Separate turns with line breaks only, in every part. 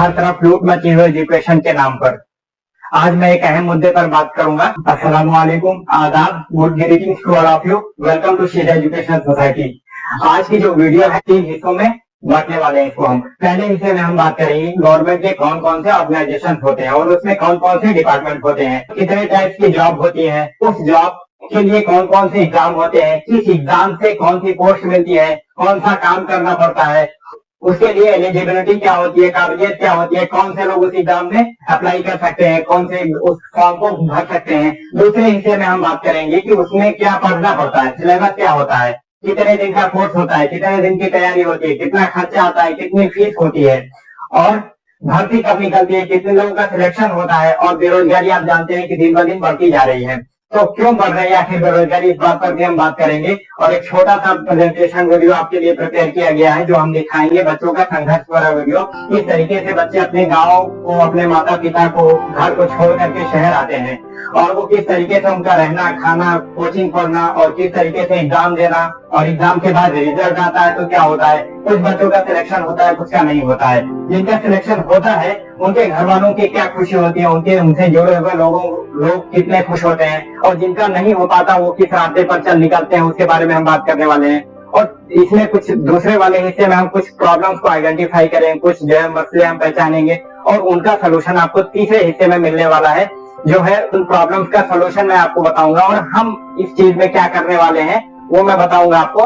हर तरफ लूट मची हुई एजुकेशन के नाम पर। आज मैं एक अहम मुद्दे पर बात करूंगा। अस्सलाम वालेकुम, आदाब, good greetings to all of you. Welcome to Sheeda education society. आज की जो वीडियो है 3 हिस्सों में बांटने वाले हैं इसको हम। पहले हिस्से में हम बात करेंगे गवर्नमेंट के कौन कौन से ऑर्गेनाइजेशन होते हैं और उसमें कौन कौन से डिपार्टमेंट होते हैं, कितने टाइप की जॉब होती है, उस जॉब के लिए कौन कौन से एग्जाम होते हैं, किस एग्जाम से कौन सी पोस्ट मिलती है, कौन सा काम करना पड़ता है, उसके लिए एलिजिबिलिटी क्या होती है, काबिलियत क्या होती है, कौन से लोग उस एग्जाम में अप्लाई कर सकते हैं, कौन से उस फॉर्म को भर सकते हैं। दूसरे हिस्से में हम बात करेंगे कि उसमें क्या पढ़ना पड़ता है, सिलेबस क्या होता है, कितने दिन का कोर्स होता है, कितने दिन की तैयारी होती है, कितना खर्चा आता है, कितनी फीस होती है और भर्ती कब निकलती है, कितने लोगों का सिलेक्शन होता है। और बेरोजगारी आप जानते हैं कि दिन ब दिन बढ़ती जा रही है, तो क्यों बढ़ रही है आखिर बेरोजगारी, इस बात पर भी हम बात करेंगे। और एक छोटा सा प्रेजेंटेशन वीडियो आपके लिए प्रिपेयर किया गया है जो हम दिखाएंगे बच्चों का संघर्ष भरा वीडियो। किस तरीके से बच्चे अपने गाँव को, अपने माता पिता को, घर को छोड़ करके शहर आते हैं और वो किस तरीके से उनका रहना, खाना, कोचिंग पढ़ना और किस तरीके से एग्जाम देना, और एग्जाम के बाद रिजल्ट आता है तो क्या होता है। कुछ बच्चों का सिलेक्शन होता है, कुछ का नहीं होता है। जिनका सिलेक्शन होता है उनके घर वालों की क्या खुशी होती है, उनसे जुड़े हुए लोग कितने खुश होते हैं, और जिनका नहीं हो पाता वो किस रास्ते पर चल निकलते हैं, उसके बारे में हम बात करने वाले हैं। और इसमें कुछ दूसरे वाले हिस्से में हम कुछ प्रॉब्लम्स को आइडेंटिफाई करेंगे, कुछ जो है मसले हम पहचानेंगे और उनका सोल्यूशन आपको तीसरे हिस्से में मिलने वाला है, जो है उन प्रॉब्लम्स का सोल्यूशन मैं आपको बताऊंगा और हम इस चीज में क्या करने वाले हैं वो मैं बताऊंगा आपको।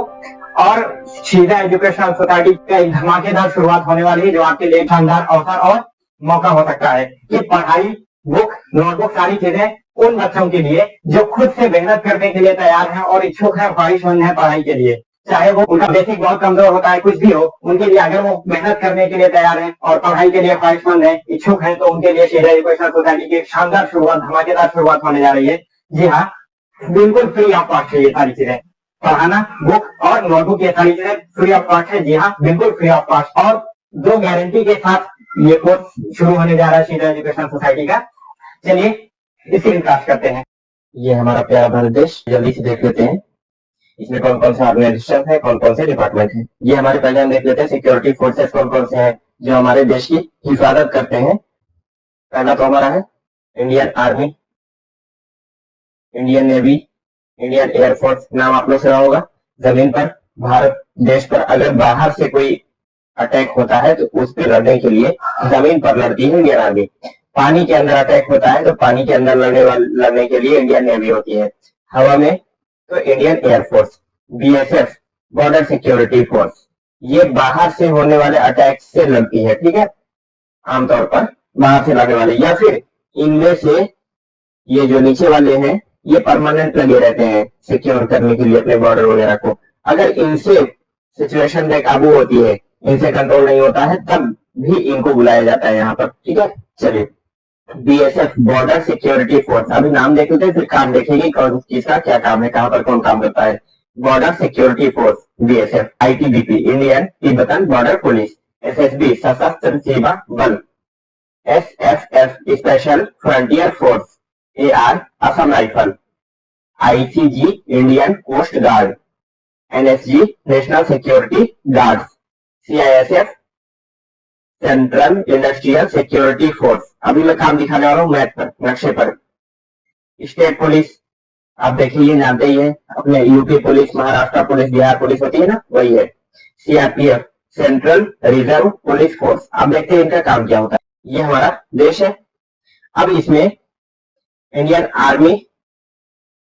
और शीडा एजुकेशनल सोसाइटी का एक धमाकेदार शुरुआत होने वाली है जो आपके लिए शानदार अवसर और मौका हो सकता है। ये पढ़ाई, बुक, नोटबुक, सारी चीजें उन बच्चों के लिए जो खुद से मेहनत करने के लिए तैयार हैं और इच्छुक है, ख्वाहिशमंद है पढ़ाई के लिए। चाहे वो उनका बेसिक बहुत कमजोर होता है, कुछ भी हो, उनके लिए अगर वो मेहनत करने के लिए तैयार है और पढ़ाई के लिए ख्वाहिशमंद है, इच्छुक है, तो उनके लिए शीडा एजुकेशनल सोसाइटी की एक शानदार शुरुआत, धमाकेदार शुरुआत होने जा रही है। जी हाँ, बिल्कुल फ्री ऑफ कॉस्ट है ये सारी चीजें। पढ़ाना, बुक और नोटबुक, ये सारी चीजें फ्री ऑफ कॉस्ट है। जी हाँ, बिल्कुल फ्री ऑफ कॉस्ट और 2 गारंटी के साथ ये कोर्स शुरू होने जा रहा है शीडा एजुकेशन सोसाइटी का। चलिए इसी विकास करते हैं।
ये हमारा प्यारा भारत देश, जल्दी से देख लेते हैं इसमें कौन कौन से ऑर्गेनाइजेशन है, कौन कौन से डिपार्टमेंट है। ये हमारे पहले हम देख लेते हैं सिक्योरिटी फोर्सेस कौन कौन से हैं जो हमारे देश की हिफाजत करते हैं। पहला तो हमारा है Indian army, Indian navy, Indian air force. नाम आप लोग सुना होगा। जमीन पर भारत देश पर अगर बाहर से कोई अटैक होता है तो उस पर लड़ने के लिए जमीन पर लड़ती है इंडियन आर्मी। पानी के अंदर अटैक होता है तो पानी के अंदर लड़ने के लिए इंडियन नेवी होती है। हवा में तो Indian air force, BSF, border security force, ये बाहर से होने वाले अटैक से लड़ती है। ठीक है, आमतौर पर बाहर से लड़ने वाले, या फिर इनमें से ये जो नीचे वाले हैं ये परमानेंट लगे रहते हैं सिक्योर करने के लिए अपने बॉर्डर वगैरह को। अगर इनसे सिचुएशन बेकाबू होती है, इनसे कंट्रोल नहीं होता है, तब भी इनको बुलाया जाता है यहाँ पर। ठीक है, चलिए बीएसएफ, बॉर्डर सिक्योरिटी फोर्स। अभी नाम देख लेते हैं फिर काम देखेंगे कौन चीज का क्या काम है, कहाँ पर कौन काम करता है। Border security force BSF, ITBP Indian Tibetan border police, SSB सशस्त्र सीमा बल, SFF special frontier force, AR Assam rifle, ICG Indian coast guard, NSG national security guard, CISF central industrial security force. अभी मैं काम दिखाने वाला हूँ मैप पर, नक्शे पर। स्टेट पुलिस आप देखिए, ये जानते ही है, अपने UP police, Maharashtra police, Bihar police होती है ना, वही है। CRPF central reserve police force. अब देखते हैं इनका काम क्या होता है। ये हमारा देश है। अब इसमें इंडियन आर्मी,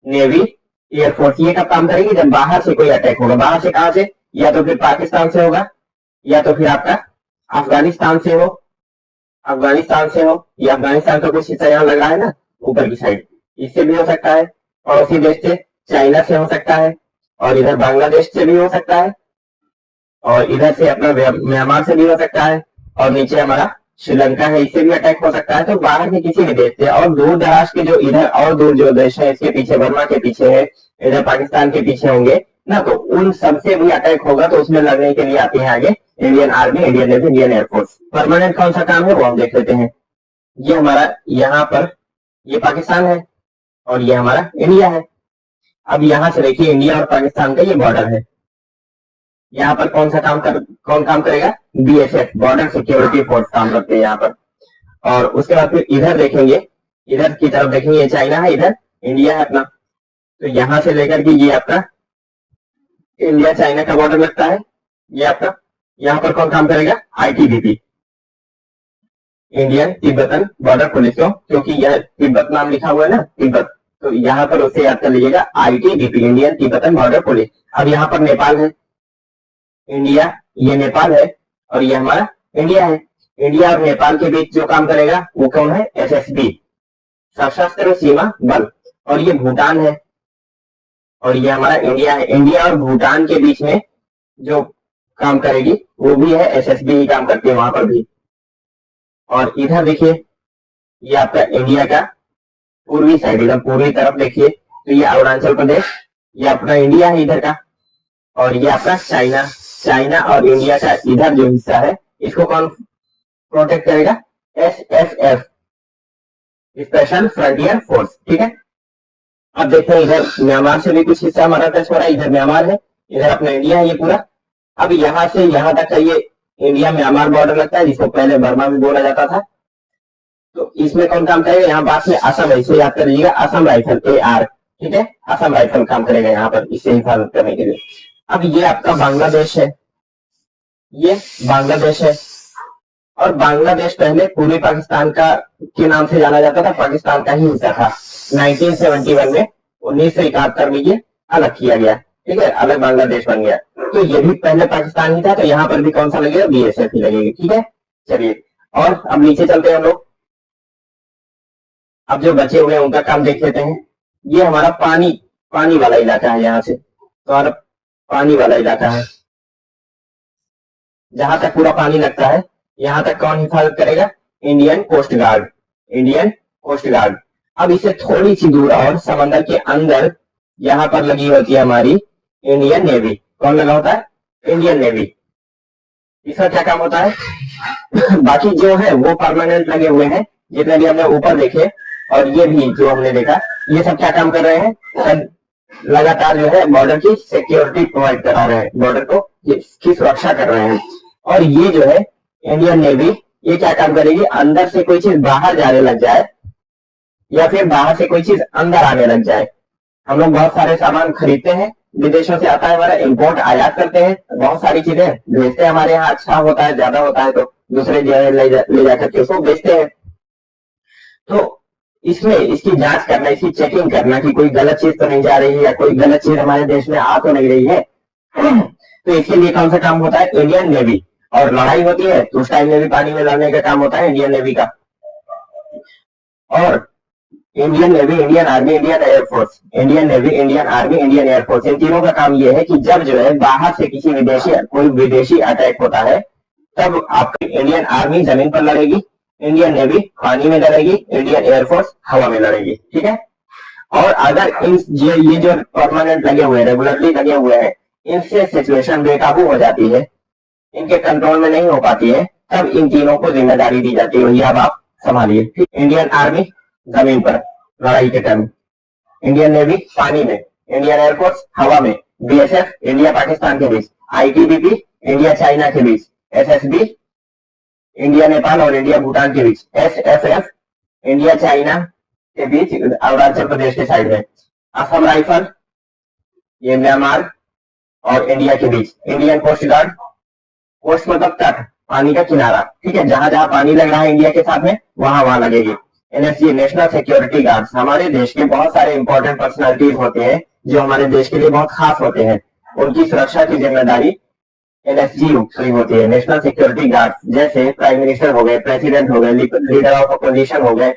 नेवी, एयरफोर्स ये कब काम करेंगे, जब बाहर से कोई अटैक होगा। बाहर से कहां से, या तो फिर पाकिस्तान से होगा, या तो फिर आपका अफगानिस्तान से हो, या अफगानिस्तान का कुछ हिस्सा यहाँ लग रहा है ना ऊपर की साइड, इससे भी हो सकता है। पड़ोसी देश से, चाइना से हो सकता है, और इधर बांग्लादेश से भी हो सकता है, और इधर से अपना म्यांमार से भी हो सकता है, और नीचे हमारा श्रीलंका है, इससे भी अटैक हो सकता है। तो बाहर के किसी भी देश से, और दूर दराज के जो इधर और दूर जो देश है, इसके पीछे बर्मा के पीछे है, इधर पाकिस्तान के पीछे होंगे ना, तो उन सबसे भी अटैक होगा तो उसमें लड़ने के लिए आते हैं आगे Indian army, Indian navy, Indian air force. Permanent कौन सा काम है वो हम देख लेते हैं। ये हमारा यहाँ पर ये पाकिस्तान है और ये हमारा इंडिया है। अब यहाँ से देखिए इंडिया और पाकिस्तान का ये बॉर्डर है। यहाँ पर कौन काम करेगा? बीएसएफ, बॉर्डर सिक्योरिटी फोर्स काम करते हैं यहाँ पर। और उसके बाद फिर इधर देखेंगे, इधर की तरफ देखेंगे, ये चाइना है, इधर इंडिया है अपना। तो यहां से लेकर के ये आपका इंडिया चाइना का बॉर्डर लगता है, ये आपका। यहाँ पर कौन काम करेगा? ITBP, Indian Tibetan border police, क्योंकि यह तिब्बत नाम लिखा हुआ है ना, तिब्बत, तो यहाँ पर उसे याद कर लीजिएगा, ITBP, Indian Tibetan border police. अब यहाँ पर नेपाल है, इंडिया, ये नेपाल है और ये हमारा इंडिया है। इंडिया और नेपाल के बीच जो काम करेगा वो कौन है? एसएसबी, सशस्त्र सीमा बल। और ये भूटान है और ये हमारा इंडिया है। इंडिया और भूटान के बीच में जो काम करेगी वो भी है एसएसबी ही काम करती है वहां पर भी। और इधर देखिए, ये आपका इंडिया का पूर्वी साइड, एकदम पूर्वी तरफ देखिए, तो ये अरुणाचल प्रदेश, ये अपना इंडिया है इधर का। और ये आपका चाइना, चाइना और इंडिया का इधर जो हिस्सा है इसको कौन प्रोटेक्ट करेगा? एसएफएफ, स्पेशल फ्रंटियर फोर्स, ठीक है। अब देखते हैं इधर म्यांमार से भी कुछ हिस्सा हमारा टच हो रहा है, इधर म्यांमार है, इधर अपना इंडिया है ये पूरा। अब यहाँ से यहाँ तक का ये इंडिया म्यांमार बॉर्डर लगता है, जिसको पहले बर्मा भी बोला जाता था। तो इसमें कौन काम करेगा? यहाँ पास में असम है, इसे याद कर लीजिएगा, असम राइफल, AR, ठीक है, असम राइफल काम करेगा यहाँ पर इससे हिफाजत करने के लिए। अब ये आपका बांग्लादेश है, ये बांग्लादेश है। और बांग्लादेश पहले पूर्वी पाकिस्तान का के नाम से जाना जाता था, पाकिस्तान का ही हिस्सा था। 1971 में 1971 में ये अलग किया गया, ठीक है, अलग बांग्लादेश बन गया। तो ये भी पहले पाकिस्तान ही था, तो यहाँ पर भी कौन सा लगेगा? बीएसएफ ही लगेगी, ठीक है। चलिए, और अब नीचे चलते हैं हम लोग। अब जो बचे हुए हैं उनका काम देख लेते हैं। ये हमारा पानी वाला इलाका है, यहाँ से तो हमारा पानी वाला इलाका है, जहां तक पूरा पानी लगता है यहाँ तक कौन हिफाजत करेगा? Indian coast guard, Indian coast guard. अब इसे थोड़ी सी दूर और समंदर के अंदर यहाँ पर लगी होती है हमारी इंडियन नेवी। कौन लगा होता है? Indian navy. इसका क्या काम होता है? बाकी जो है वो परमानेंट लगे हुए हैं, जितने भी हमने ऊपर देखे और ये भी जो हमने देखा, ये सब क्या काम कर रहे हैं? लगातार जो है बॉर्डर की सिक्योरिटी प्रोवाइड करा रहे हैं, बॉर्डर को की सुरक्षा कर रहे हैं। और ये जो है इंडियन नेवी, ये क्या काम करेगी? अंदर से कोई चीज बाहर जाने लग जाए या फिर बाहर से कोई चीज अंदर आने लग जाए। हम लोग बहुत सारे सामान खरीदते हैं, विदेशों से आता है हमारा, इंपोर्ट आयात करते हैं, बहुत सारी चीजें भेजते हैं हमारे यहाँ, अच्छा होता है, ज्यादा होता है तो दूसरे जगह ले जा करके उसको बेचते हैं। तो इसमें इसकी जांच करना, इसकी चेकिंग करना कि कोई गलत चीज तो नहीं जा रही है या कोई गलत चीज हमारे देश में आ तो नहीं रही है। तो इसके लिए कौन सा काम होता है? Indian navy. और लड़ाई होती है तो उस टाइम में भी पानी में लड़ने का काम होता है इंडियन नेवी का। और Indian navy, Indian army, Indian air force, Indian navy, Indian army, Indian air force, इन तीनों का काम यह है कि जब जो है बाहर से कोई विदेशी अटैक होता है, तब आपकी इंडियन आर्मी जमीन पर लड़ेगी, इंडियन नेवी पानी में लड़ेगी, इंडियन एयरफोर्स हवा में लड़ेगी, ठीक है। और अगर ये जो परमानेंट लगे हुए हैं, रेगुलरली लगे हुए हैं, इनसे सिचुएशन बेकाबू हो जाती है, इनके कंट्रोल में नहीं हो पाती है, तब इन तीनों को जिम्मेदारी दी जाती है, भैया अब आप संभालिए। इंडियन आर्मी जमीन पर लड़ाई के टाइम, इंडियन नेवी पानी में, इंडियन एयरफोर्स हवा में, बीएसएफ इंडिया पाकिस्तान के बीच, आईटीबीपी इंडिया चाइना के बीच, एसएसबी इंडिया नेपाल और इंडिया भूटान के बीच, एसएफएफ इंडिया चाइना के बीच अरुणाचल प्रदेश के साइड में, असम राइफल ये म्यांमार और इंडिया के बीच, इंडियन कोस्ट गार्ड, कोस्ट मतलब तट, पानी का किनारा, ठीक है, जहां जहां पानी लग रहा है इंडिया के साथ में वहां लगेगी। एनएसजी नेशनल सिक्योरिटी गार्ड्स, हमारे देश के बहुत सारे इंपॉर्टेंट पर्सनालिटीज होते हैं जो हमारे देश के लिए बहुत खास होते हैं, उनकी सुरक्षा की जिम्मेदारी एनएसजी की होती है, नेशनल सिक्योरिटी गार्ड्स। जैसे प्राइम मिनिस्टर हो गए, प्रेसिडेंट हो गए, लीडर ऑफ अपोजिशन हो गए,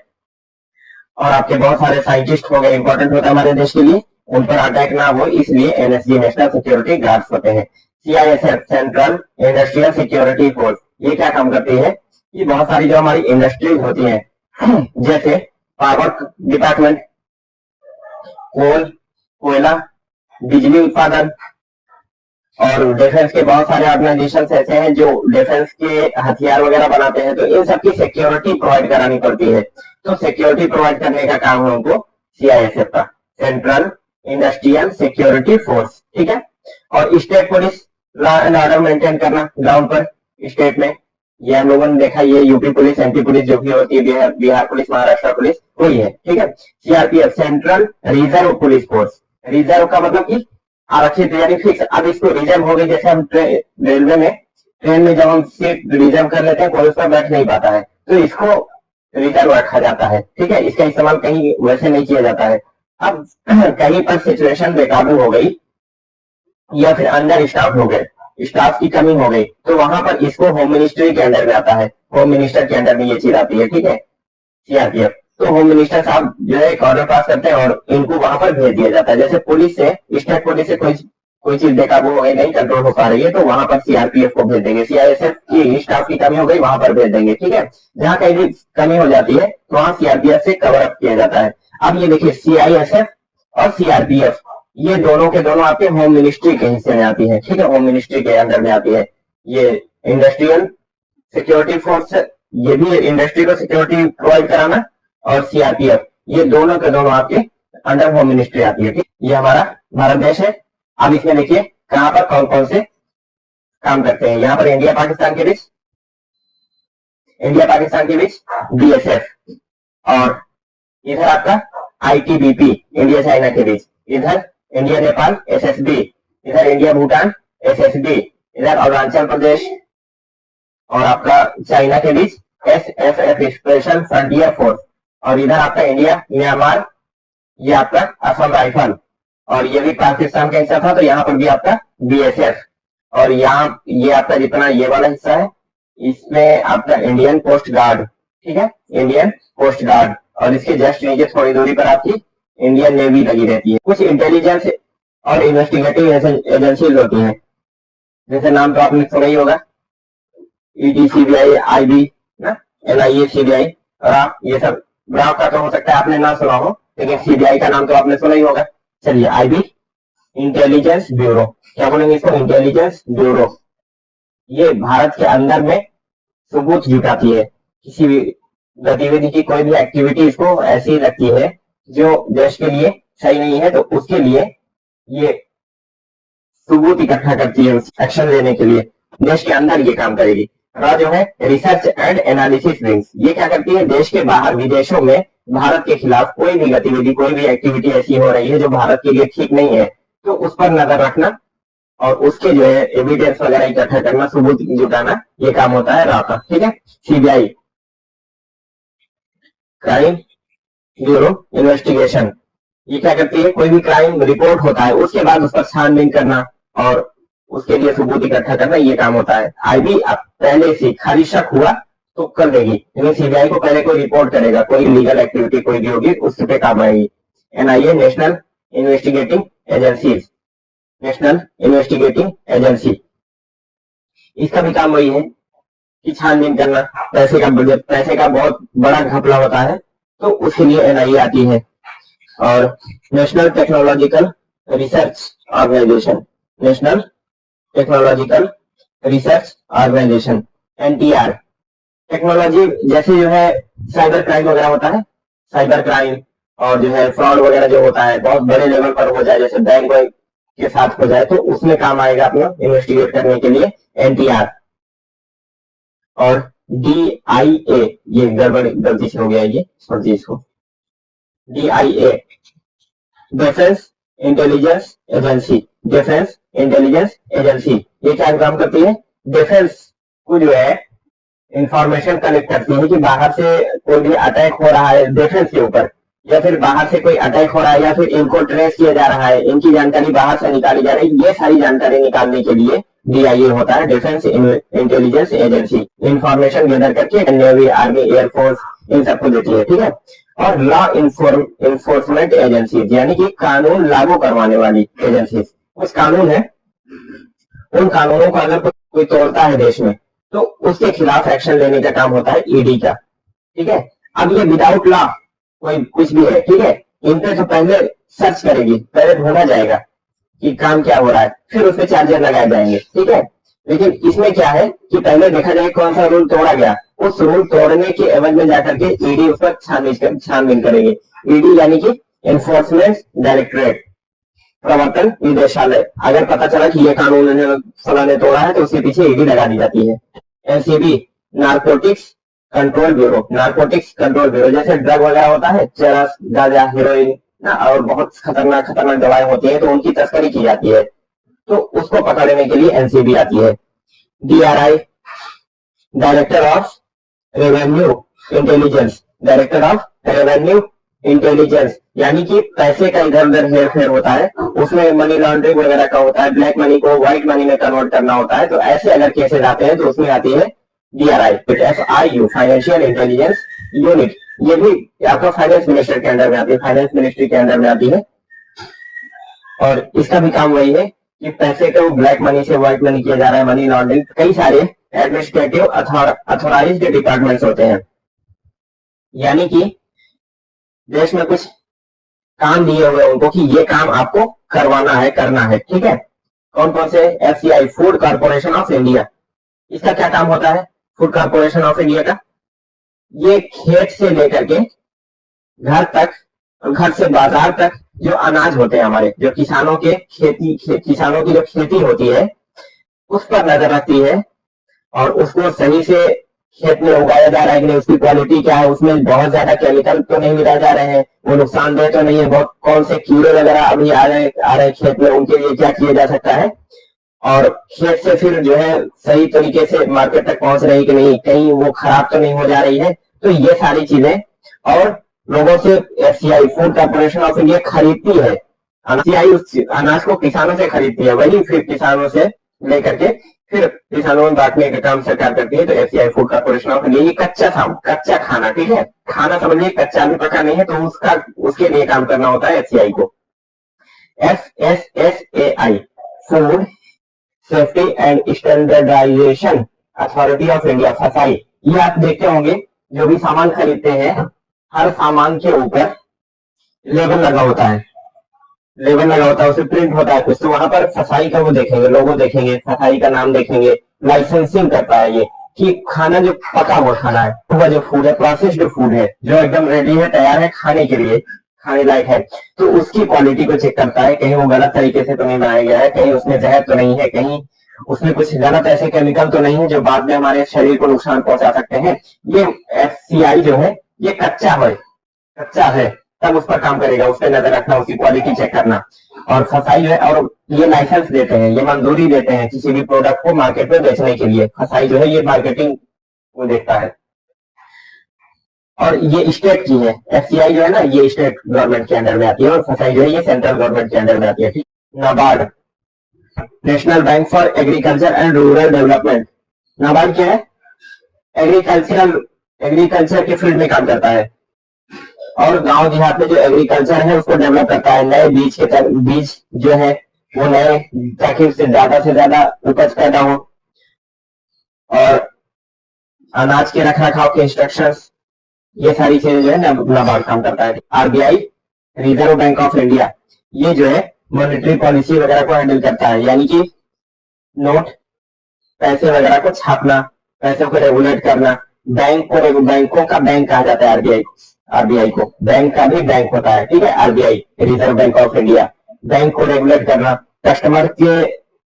और आपके बहुत सारे साइंटिस्ट हो गए, इंपॉर्टेंट होता है हमारे देश के लिए, उन पर अटैक ना हो इसलिए एनएसजी नेशनल सिक्योरिटी गार्ड्स होते हैं। CISF central industrial security force, ये क्या काम करती है? ये बहुत सारी जो हमारी इंडस्ट्रीज होती हैं, जैसे पावर डिपार्टमेंट, कोयला, बिजली उत्पादन, और डिफेंस के बहुत सारे ऑर्गेनाइजेशन ऐसे हैं जो डिफेंस के हथियार वगैरह बनाते हैं, तो इन सबकी सिक्योरिटी प्रोवाइड करानी पड़ती है। तो सिक्योरिटी प्रोवाइड करने का काम है उनको सीआईएसएफ का, सेंट्रल इंडस्ट्रियल सिक्योरिटी फोर्स, ठीक है। और state police law and order maintain करना ग्राउंड पर स्टेट में, ये हम लोगों ने देखा, ये यूपी पुलिस, एमपी पुलिस जो भी होती है, बिहार पुलिस, महाराष्ट्र पुलिस, वही है, ठीक है। CRPF central reserve police force, reserve का मतलब कि आरक्षित यानी फिक्स। अब इसको रिजर्व हो गई, जैसे हम रेलवे में ट्रेन में जब हम सीट रिजर्व कर लेते हैं कोई उस पर बैठ नहीं पाता है, तो इसको रिजर्व रखा जाता है, ठीक है। इसका इस्तेमाल कहीं वैसे नहीं किया जाता है। अब कहीं पर सिचुएशन बेकाबू हो गई या फिर अंडर स्टाफ हो गए, स्टाफ की कमी हो गई, तो वहां पर इसको होम मिनिस्ट्री के अंडर में आता है, होम मिनिस्टर के अंडर में ये चीज आती है, ठीक है, सीआरपीएफ। तो होम मिनिस्टर साहब जो है एक ऑर्डर पास करते हैं और इनको वहां पर भेज दिया जाता है। जैसे पुलिस से, स्टेट पुलिस से कोई चीज बेकाबू हो गई, नहीं कंट्रोल हो पा रही है, तो वहां पर सीआरपीएफ को भेज देंगे। सीआईएसएफ की स्टाफ की कमी हो गई, वहां पर भेज देंगे, ठीक है। जहां कहीं भी कमी हो जाती है तो वहां सीआरपीएफ से कवर अप किया जाता है। अब ये देखिए सीआईएसएफ और सीआरपीएफ ये दोनों के दोनों आपके होम मिनिस्ट्री के हिस्से में आती है, ठीक है, होम मिनिस्ट्री के अंदर में आती है। ये इंडस्ट्रियल सिक्योरिटी फोर्स, ये भी इंडस्ट्री को सिक्योरिटी प्रोवाइड कराना, और सीआरपीएफ ये दोनों के दोनों आपके अंडर होम मिनिस्ट्री आती है, ठीक। ये हमारा भारत देश है। अब इसमें देखिए कहां पर कौन कौन से काम करते हैं। यहाँ पर इंडिया पाकिस्तान के बीच बीएसएफ, और इधर आपका आईटीबीपी इंडिया चाइना के बीच, इधर इंडिया नेपाल एसएसबी, इधर इंडिया भूटान एसएसबी, इधर अरुणाचल प्रदेश और आपका चाइना के बीच एसएफएफ स्पेशल फ्रंटियर फोर्स, और इधर आपका इंडिया म्यांमार, ये आपका असम राइफल, और ये भी पाकिस्तान का हिस्सा था, तो यहाँ पर भी आपका बीएसएफ। और यहाँ ये आपका जितना ये वाला हिस्सा है इसमें आपका इंडियन कोस्ट गार्ड, ठीक है, इंडियन कोस्ट गार्ड, और इसके जस्ट नीचे थोड़ी दूरी पर आपकी इंडियन नेवी लगी रहती है। कुछ इंटेलिजेंस और इन्वेस्टिगेटिव एजेंसी होती हैं, जैसे नाम तो आपने सुना ही होगा, ईडी, सीबीआई, आईबी ना, एनआईए, सीबीआई, ये सब। ब्राव का तो हो सकता है आपने ना सुना हो, लेकिन सीबीआई का नाम तो आपने सुना ही होगा। चलिए, आईबी इंटेलिजेंस ब्यूरो, क्या बोलेंगे इसको, इंटेलिजेंस ब्यूरो। ये भारत के अंदर में सबूत जुटाती है, किसी भी गतिविधि की कोई भी एक्टिविटी इसको ऐसी लगती है जो देश के लिए सही नहीं है, तो उसके लिए ये सबूत इकट्ठा करती है एक्शन लेने के लिए। देश के अंदर ये काम करेगी। और जो है रिसर्च एंड एनालिसिस विंग्स, ये क्या करती है, देश के बाहर विदेशों में भारत के खिलाफ कोई भी गतिविधि, कोई भी एक्टिविटी ऐसी हो रही है जो भारत के लिए ठीक नहीं है, तो उस पर नजर रखना और उसके जो है एविडेंस वगैरह इकट्ठा करना, सबूत जुटाना, ये काम होता है रॉ का, ठीक है। सीबीआई क्राइम ब्यूरो इन्वेस्टिगेशन, ये क्या करती है, कोई भी क्राइम रिपोर्ट होता है उसके बाद उस पर छानबीन करना और उसके लिए सबूत इकट्ठा करना, ये काम होता है। आईबी पहले से खाली शक हुआ तो कर देगी, लेकिन सीबीआई को पहले कोई रिपोर्ट करेगा, कोई लीगल एक्टिविटी कोई भी होगी उस पे काम आएगी। NIA national investigating agency, national investigating agency, इसका भी काम वही है कि छानबीन करना, पैसे का बहुत बड़ा घपला होता है तो उसके लिए एनआईए आती है। और national technological research organisation, national technological research organisation, NTR. Technology जैसे जो है साइबर क्राइम वगैरह होता है, साइबर क्राइम और जो है फ्रॉड वगैरह जो होता है बहुत बड़े लेवल पर हो जाए, जैसे बैंक के साथ हो जाए, तो उसमें काम आएगा अपना इन्वेस्टिगेट करने के लिए एनटीआर। और डीआईए, ये गलती से हो गया, ये समझिए इसको, DIA defence intelligence agency, defence intelligence agency, ये क्या काम करती है, डिफेंस को जो है इंफॉर्मेशन कलेक्ट करती है कि बाहर से कोई भी अटैक हो रहा है डिफेंस के ऊपर, या फिर बाहर से कोई अटैक हो रहा है, या फिर इनको ट्रेस किया जा रहा है, इनकी जानकारी बाहर से निकाली जा रही है, ये सारी जानकारी निकालने के लिए डीआईए होता है, defence intelligence agency. Information gather करके नेवी, आर्मी, एयरफोर्स इन सबको देती है, ठीक है। और लॉ इन्फोर्समेंट एजेंसी, यानी कि कानून लागू करवाने वाली एजेंसी। कुछ कानून है, उन कानूनों को अगर कोई तोड़ता है देश में तो उसके खिलाफ एक्शन लेने का काम होता है ईडी का, ठीक है। अब ये विदाउट लॉ कोई कुछ भी है, ठीक है, इन पे तो पहले सर्च करेगी, पहले ढूंढा जाएगा कि काम क्या हो रहा है, फिर उस पर चार्जर लगाए जाएंगे, ठीक है। लेकिन इसमें क्या है कि पहले देखा जाए कौन सा रूल तोड़ा गया, उस रूल तोड़ने के एवज में जाकर के ईडी उस पर छानबीन करेगी। ईडी यानी कि एनफोर्समेंट डायरेक्टरेट, प्रवर्तन निदेशालय। अगर पता चला कि ये कानून फला ने तोड़ा है तो उसके पीछे ईडी लगा दी जाती है। NCB narcotics control bureau. Narcotics control bureau जैसे ड्रग वगैरह होता है, चरस, गांजा, हेरोइन ना, और बहुत खतरनाक खतरनाक दवाएं होती है तो उनकी तस्करी की जाती है, तो उसको पकड़ने के लिए एनसीबी आती है। DRI director of revenue intelligence. Director of revenue intelligence यानी कि पैसे का इधर उधर हेर फेर होता है, उसमें मनी लॉन्ड्रिंग वगैरह का होता है, ब्लैक मनी को व्हाइट मनी में कन्वर्ट करना होता है, तो ऐसे अगर केसेस आते हैं तो उसमें आती है DRI. FIU financial intelligence unit. ये भी आपका फाइनेंस मिनिस्टर के अंडर में आती है, फाइनेंस मिनिस्ट्री के अंडर में आती है, और इसका भी काम वही है कि पैसे को ब्लैक मनी से व्हाइट मनी किया जा रहा है, मनी लॉन्ड्रिंग। कई सारे एडमिनिस्ट्रेटिव अथॉराइज्ड डिपार्टमेंट्स होते हैं, यानी कि देश में कुछ काम दिए हुए उनको कि ये काम आपको करवाना है, करना है, ठीक है। कौन कौन से? FCI food corporation of India. इसका क्या काम होता है फूड कॉर्पोरेशन ऑफ इंडिया का? ये खेत से लेकर के घर तक, घर से बाजार तक जो अनाज होते हैं हमारे, जो किसानों के किसानों की जो खेती होती है उस पर नजर रखती है, और उसको सही से खेत में उगाया जा रहा है कि नहीं, उसकी क्वालिटी क्या है, उसमें बहुत ज्यादा केमिकल तो नहीं मिलाए जा रहे हैं, वो नुकसानदेह तो नहीं है, बहुत कौन से कीड़े वगैरह अभी आ रहे खेत में, उनके लिए क्या किया जा सकता है, और खेत से फिर जो है सही तरीके से मार्केट तक पहुंच रही कि नहीं, कहीं वो खराब तो नहीं हो जा रही है। तो ये सारी चीजें और लोगों से FCI food corporation of India खरीदती है। FCI उस अनाज को किसानों से खरीदती है, वही फिर किसानों से लेकर के फिर किसानों में बांटने का काम सरकार करती है। तो FCI food corporation of India ये कच्चा खाना, ठीक है, खाना समझिए, कच्चा भी पका नहीं है तो उसके लिए काम करना होता है FCI को। FSSAI food safety and standardisation authority of India, FSSAI। ये आप देखते होंगे जो भी सामान खरीदते हैं, हर सामान के ऊपर लेबल लगा होता है, उसे प्रिंट होता है कुछ, तो वहां पर FSSAI का वो देखेंगे, लोगो देखेंगे, FSSAI का नाम देखेंगे, लाइसेंसिंग करता है ये कि खाना जो पका हुआ खाना है, वह जो फूड है, प्रोसेस्ड फूड है, जो एकदम रेडी है, तैयार है खाने के लिए, खाने लायक है, तो उसकी क्वालिटी को चेक करता है, कहीं वो गलत तरीके से तो नहीं बनाया गया है, कहीं उसमें जहर तो नहीं है, कहीं उसमें कुछ गलत ऐसे केमिकल तो नहीं है जो बाद में हमारे शरीर को नुकसान पहुंचा सकते हैं। ये FCI जो है ये कच्चा है, तब उस पर काम करेगा, उस पर नजर रखना, उसकी क्वालिटी चेक करना। और FSSAI जो है, और ये लाइसेंस देते हैं, ये मंजूरी देते हैं किसी भी प्रोडक्ट को मार्केट में बेचने के लिए। FSSAI जो है ये मार्केटिंग को देखता है, और ये स्टेट की है। FCI जो है ना, ये स्टेट गवर्नमेंट के अंडर में आती है, और FSSAI जो है ये सेंट्रल गवर्नमेंट के अंडर में आती है। NABARD, national bank for agriculture and rural development. NABARD क्या है? एग्रीकल्चर के फील्ड में काम करता है, और गांव देहात में जो एग्रीकल्चर है उसको डेवलप करता है, नए बीज जो है वो नए, ताकि उससे ज्यादा उपज पैदा हो, और अनाज के रख रखाव के इंस्ट्रक्शंस, ये सारी चीजें जो है नाबार्ड काम करता है। RBI reserve bank of India, ये जो है मॉनेटरी पॉलिसी वगैरह को हैंडल करता है, यानी कि नोट, पैसे वगैरह को छापना, पैसों को रेगुलेट करना। बैंकों का बैंक कहा जाता है RBI को, बैंक का भी बैंक होता है, ठीक है। RBI reserve bank of India, bank को रेगुलेट करना, कस्टमर के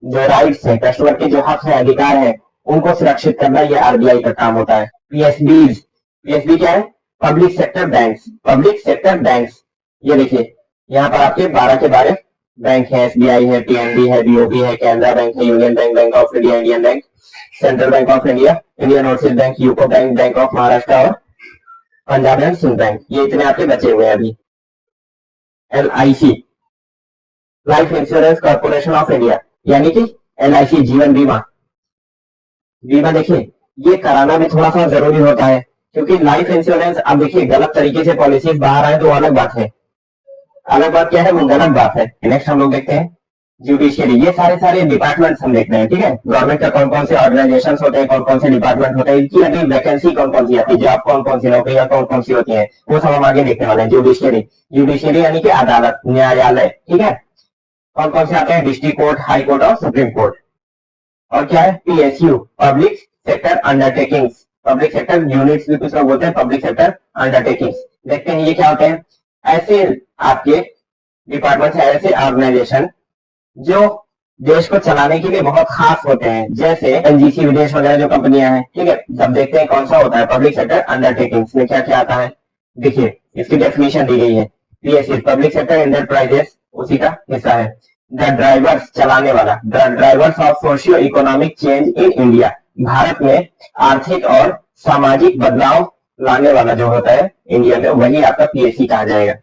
जो राइट्स है, कस्टमर के जो हक है, अधिकार है, उनको सुरक्षित करना, ये RBI का काम होता है। PSB क्या है? Public sector banks. ये देखिए यहाँ पर आपके 12 के 12 बैंक है, SBI है, PNB है, BOB है, कैनरा बैंक है, union bank, bank of India, Indian bank, central bank of India, Indian overseas bank, UCO bank, bank of Maharashtra और पंजाब एंड सिंध बैंक। ये इतने आपके बचे हुए हैं अभी। LIC life insurance corporation of India, यानी कि LIC जीवन बीमा। देखिए ये कराना भी थोड़ा सा जरूरी होता है, क्योंकि लाइफ इंश्योरेंस, अब देखिए गलत तरीके से पॉलिसीज बाहर आए तो अलग बात है, क्या है वो गलत बात है। नेक्स्ट हम लोग देखते हैं जुडिशियरी। ये सारे डिपार्टमेंट्स हम देखते हैं, ठीक है। गवर्नमेंट का कौन कौन से ऑर्गेनाइजेशन होते हैं, कौन कौन से डिपार्टमेंट होते हैं, इनकी अभी वैकेंसी कौन कौन सी आती है, जॉब कौन कौन सी, नौकरियां कौन कौन सी होती है, वो सब हम आगे देखने वाले हैं। जुडिशियरी यानी कि अदालत, न्यायालय, ठीक है। कौन कौन से आते हैं? डिस्ट्रिक्ट कोर्ट, हाई कोर्ट और सुप्रीम कोर्ट। और क्या है? PSU public sector undertakings, public sector units भी कुछ लोग बोलते हैं, पब्लिक सेक्टर अंडरटेकिंग्स। देखते हैं ये क्या होते हैं। ऐसे आपके डिपार्टमेंट है ऐसे ऑर्गेनाइजेशन जो देश को चलाने के लिए बहुत खास होते हैं, जैसे एनजीसी विदेश वगैरह जो कंपनियां हैं। ठीक है, जब देखते हैं कौन सा होता है पब्लिक सेक्टर अंडरटेकिंग्स में क्या क्या आता है। देखिए इसकी डेफिनेशन दी गई है, पीएससी पब्लिक सेक्टर एंटरप्राइजेस उसी का हिस्सा है। द ड्राइवर्स चलाने वाला, the drivers of socio economic change in India, Bharat में आर्थिक और सामाजिक बदलाव लाने वाला जो होता है इंडिया में, वही आपका पीएससी कहा जाएगा।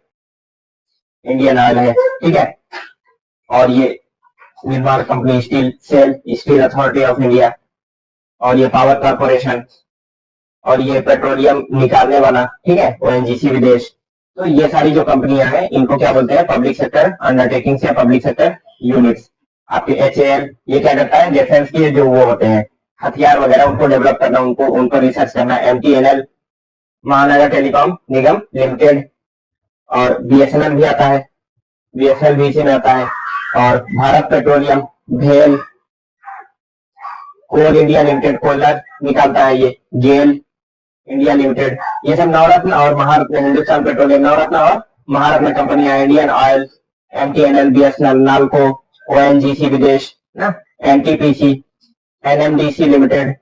इंडियन ऑयल है, ठीक है, और ये निर्माण company steel SAIL, steel authority of India, और ये पावर कॉर्पोरेशन, और ये पेट्रोलियम निकालने वाला, ठीक है, ओएनजीसी विदेश। तो ये सारी जो कंपनियां हैं इनको क्या बोलते हैं, पब्लिक सेक्टर अंडरटेकिंग्स या पब्लिक सेक्टर यूनिट्स। आपके एचएएल ये क्या करता है, डिफेंस के जो वो होते हैं हथियार वगैरह उनको डेवलप करना, उनको रिसर्च करना। MTNL Mahanagar telecom Nigam limited, और बीएसएनएल भी आता है, बीएसएनएल भी इसी में आता है, और भारत पेट्रोलियम, भेल, कोल इंडिया लिमिटेड कोयला निकालता है ये, गेल इंडिया लिमिटेड, ये सब नवरत्न और महारत्न, हिंदुस्तान पेट्रोलियम नवरत्न और महारत्न कंपनियां, Indian oil, MTNL, BSNL, NALCO, ONGC विदेश ना, NTPC, NMDC limited,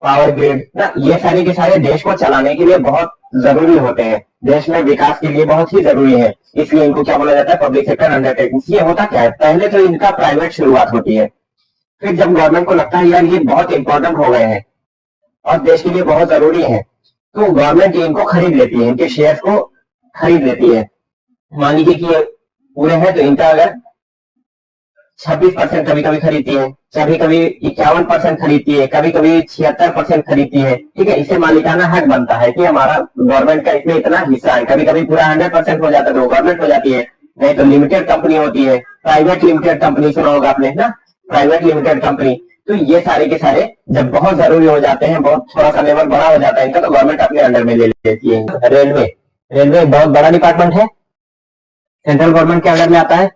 power grid ना, ये सारे के सारे देश को चलाने के लिए बहुत जरूरी होते हैं, देश में विकास के लिए बहुत ही जरूरी है, इसलिए इनको क्या बोला जाता है, पब्लिक सेक्टर अंडरटेकिंग्स। ये होता क्या है, पहले तो इनका प्राइवेट शुरुआत होती है, फिर जब गवर्नमेंट को लगता है यार ये बहुत इंपॉर्टेंट हो गए हैं और देश के लिए बहुत जरूरी है, तो गवर्नमेंट इनको खरीद लेती है, इनके शेयर को खरीद लेती है। मान लीजिए कि ये पूरे हैं तो इनका अगर 26% कभी कभी खरीदती है, कभी कभी 51% खरीदती है, कभी कभी 76% खरीदती है। ठीक है, इससे मालिकाना हक बनता है कि हमारा गवर्नमेंट का इसमें इतना हिस्सा है। कभी कभी पूरा 100% हो जाता है तो गवर्नमेंट हो जाती है, नहीं तो लिमिटेड कंपनी होती है, प्राइवेट लिमिटेड कंपनी सुना होगा आपने ना, प्राइवेट लिमिटेड कंपनी। तो ये सारे के सारे जब बहुत जरूरी हो जाते हैं, बहुत थोड़ा सा लेवल बड़ा हो जाता है इनका, तो गवर्नमेंट अपने अंडर में ले लेती है। रेलवे, रेलवे बहुत बड़ा डिपार्टमेंट है, सेंट्रल गवर्नमेंट के अंडर में आता है।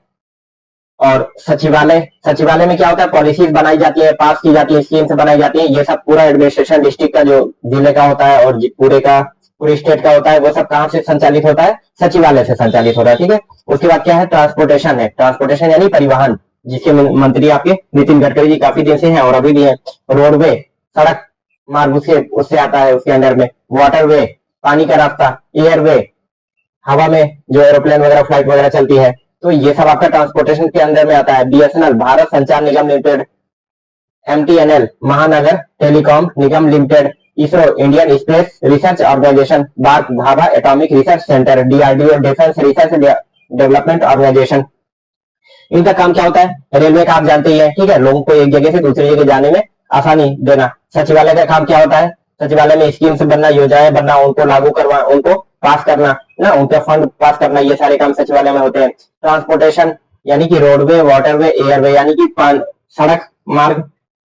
और सचिवालय, सचिवालय में क्या होता है, पॉलिसीज बनाई जाती है, पास की जाती है, स्कीम्स बनाई जाती है। ये सब पूरा एडमिनिस्ट्रेशन डिस्ट्रिक्ट का जो जिले का होता है और पूरे स्टेट का होता है, वो सब कहाँ से संचालित होता है, सचिवालय से संचालित होता है। ठीक है, उसके बाद क्या है, ट्रांसपोर्टेशन है, ट्रांसपोर्टेशन यानी परिवहन, जिसके मंत्री आपके नितिन गडकरी जी काफी दिन से हैं और अभी भी हैं। रोडवे सड़क मार्ग उससे आता है, उसके अंडर में। वाटरवे पानी का रास्ता, एयरवे हवा में जो एरोप्लेन वगैरह फ्लाइट वगैरह चलती है, तो ये सब आपका ट्रांसपोर्टेशन के अंदर में आता है। BSNL Bharat Sanchar Nigam limited, MTNL Mahanagar telecom Nigam limited, ISRO Indian space research organisation, Bhabha atomic research centre, DRDO defence research development organisation. इनका काम क्या होता है, रेलवे का आप जानते ही है, ठीक है, लोगों को एक जगह से दूसरी जगह जाने में आसानी देना। सचिवालय का काम क्या होता है, सचिवालय में स्कीम्स बनना, योजनाएं बनना, उनको लागू करवा, उनको पास करना ना, उनके फंड पास करना, ये सारे काम सचिवालय में होते हैं। ट्रांसपोर्टेशन यानी कि रोडवे, वाटरवे, एयरवे यानी कि सड़क मार्ग,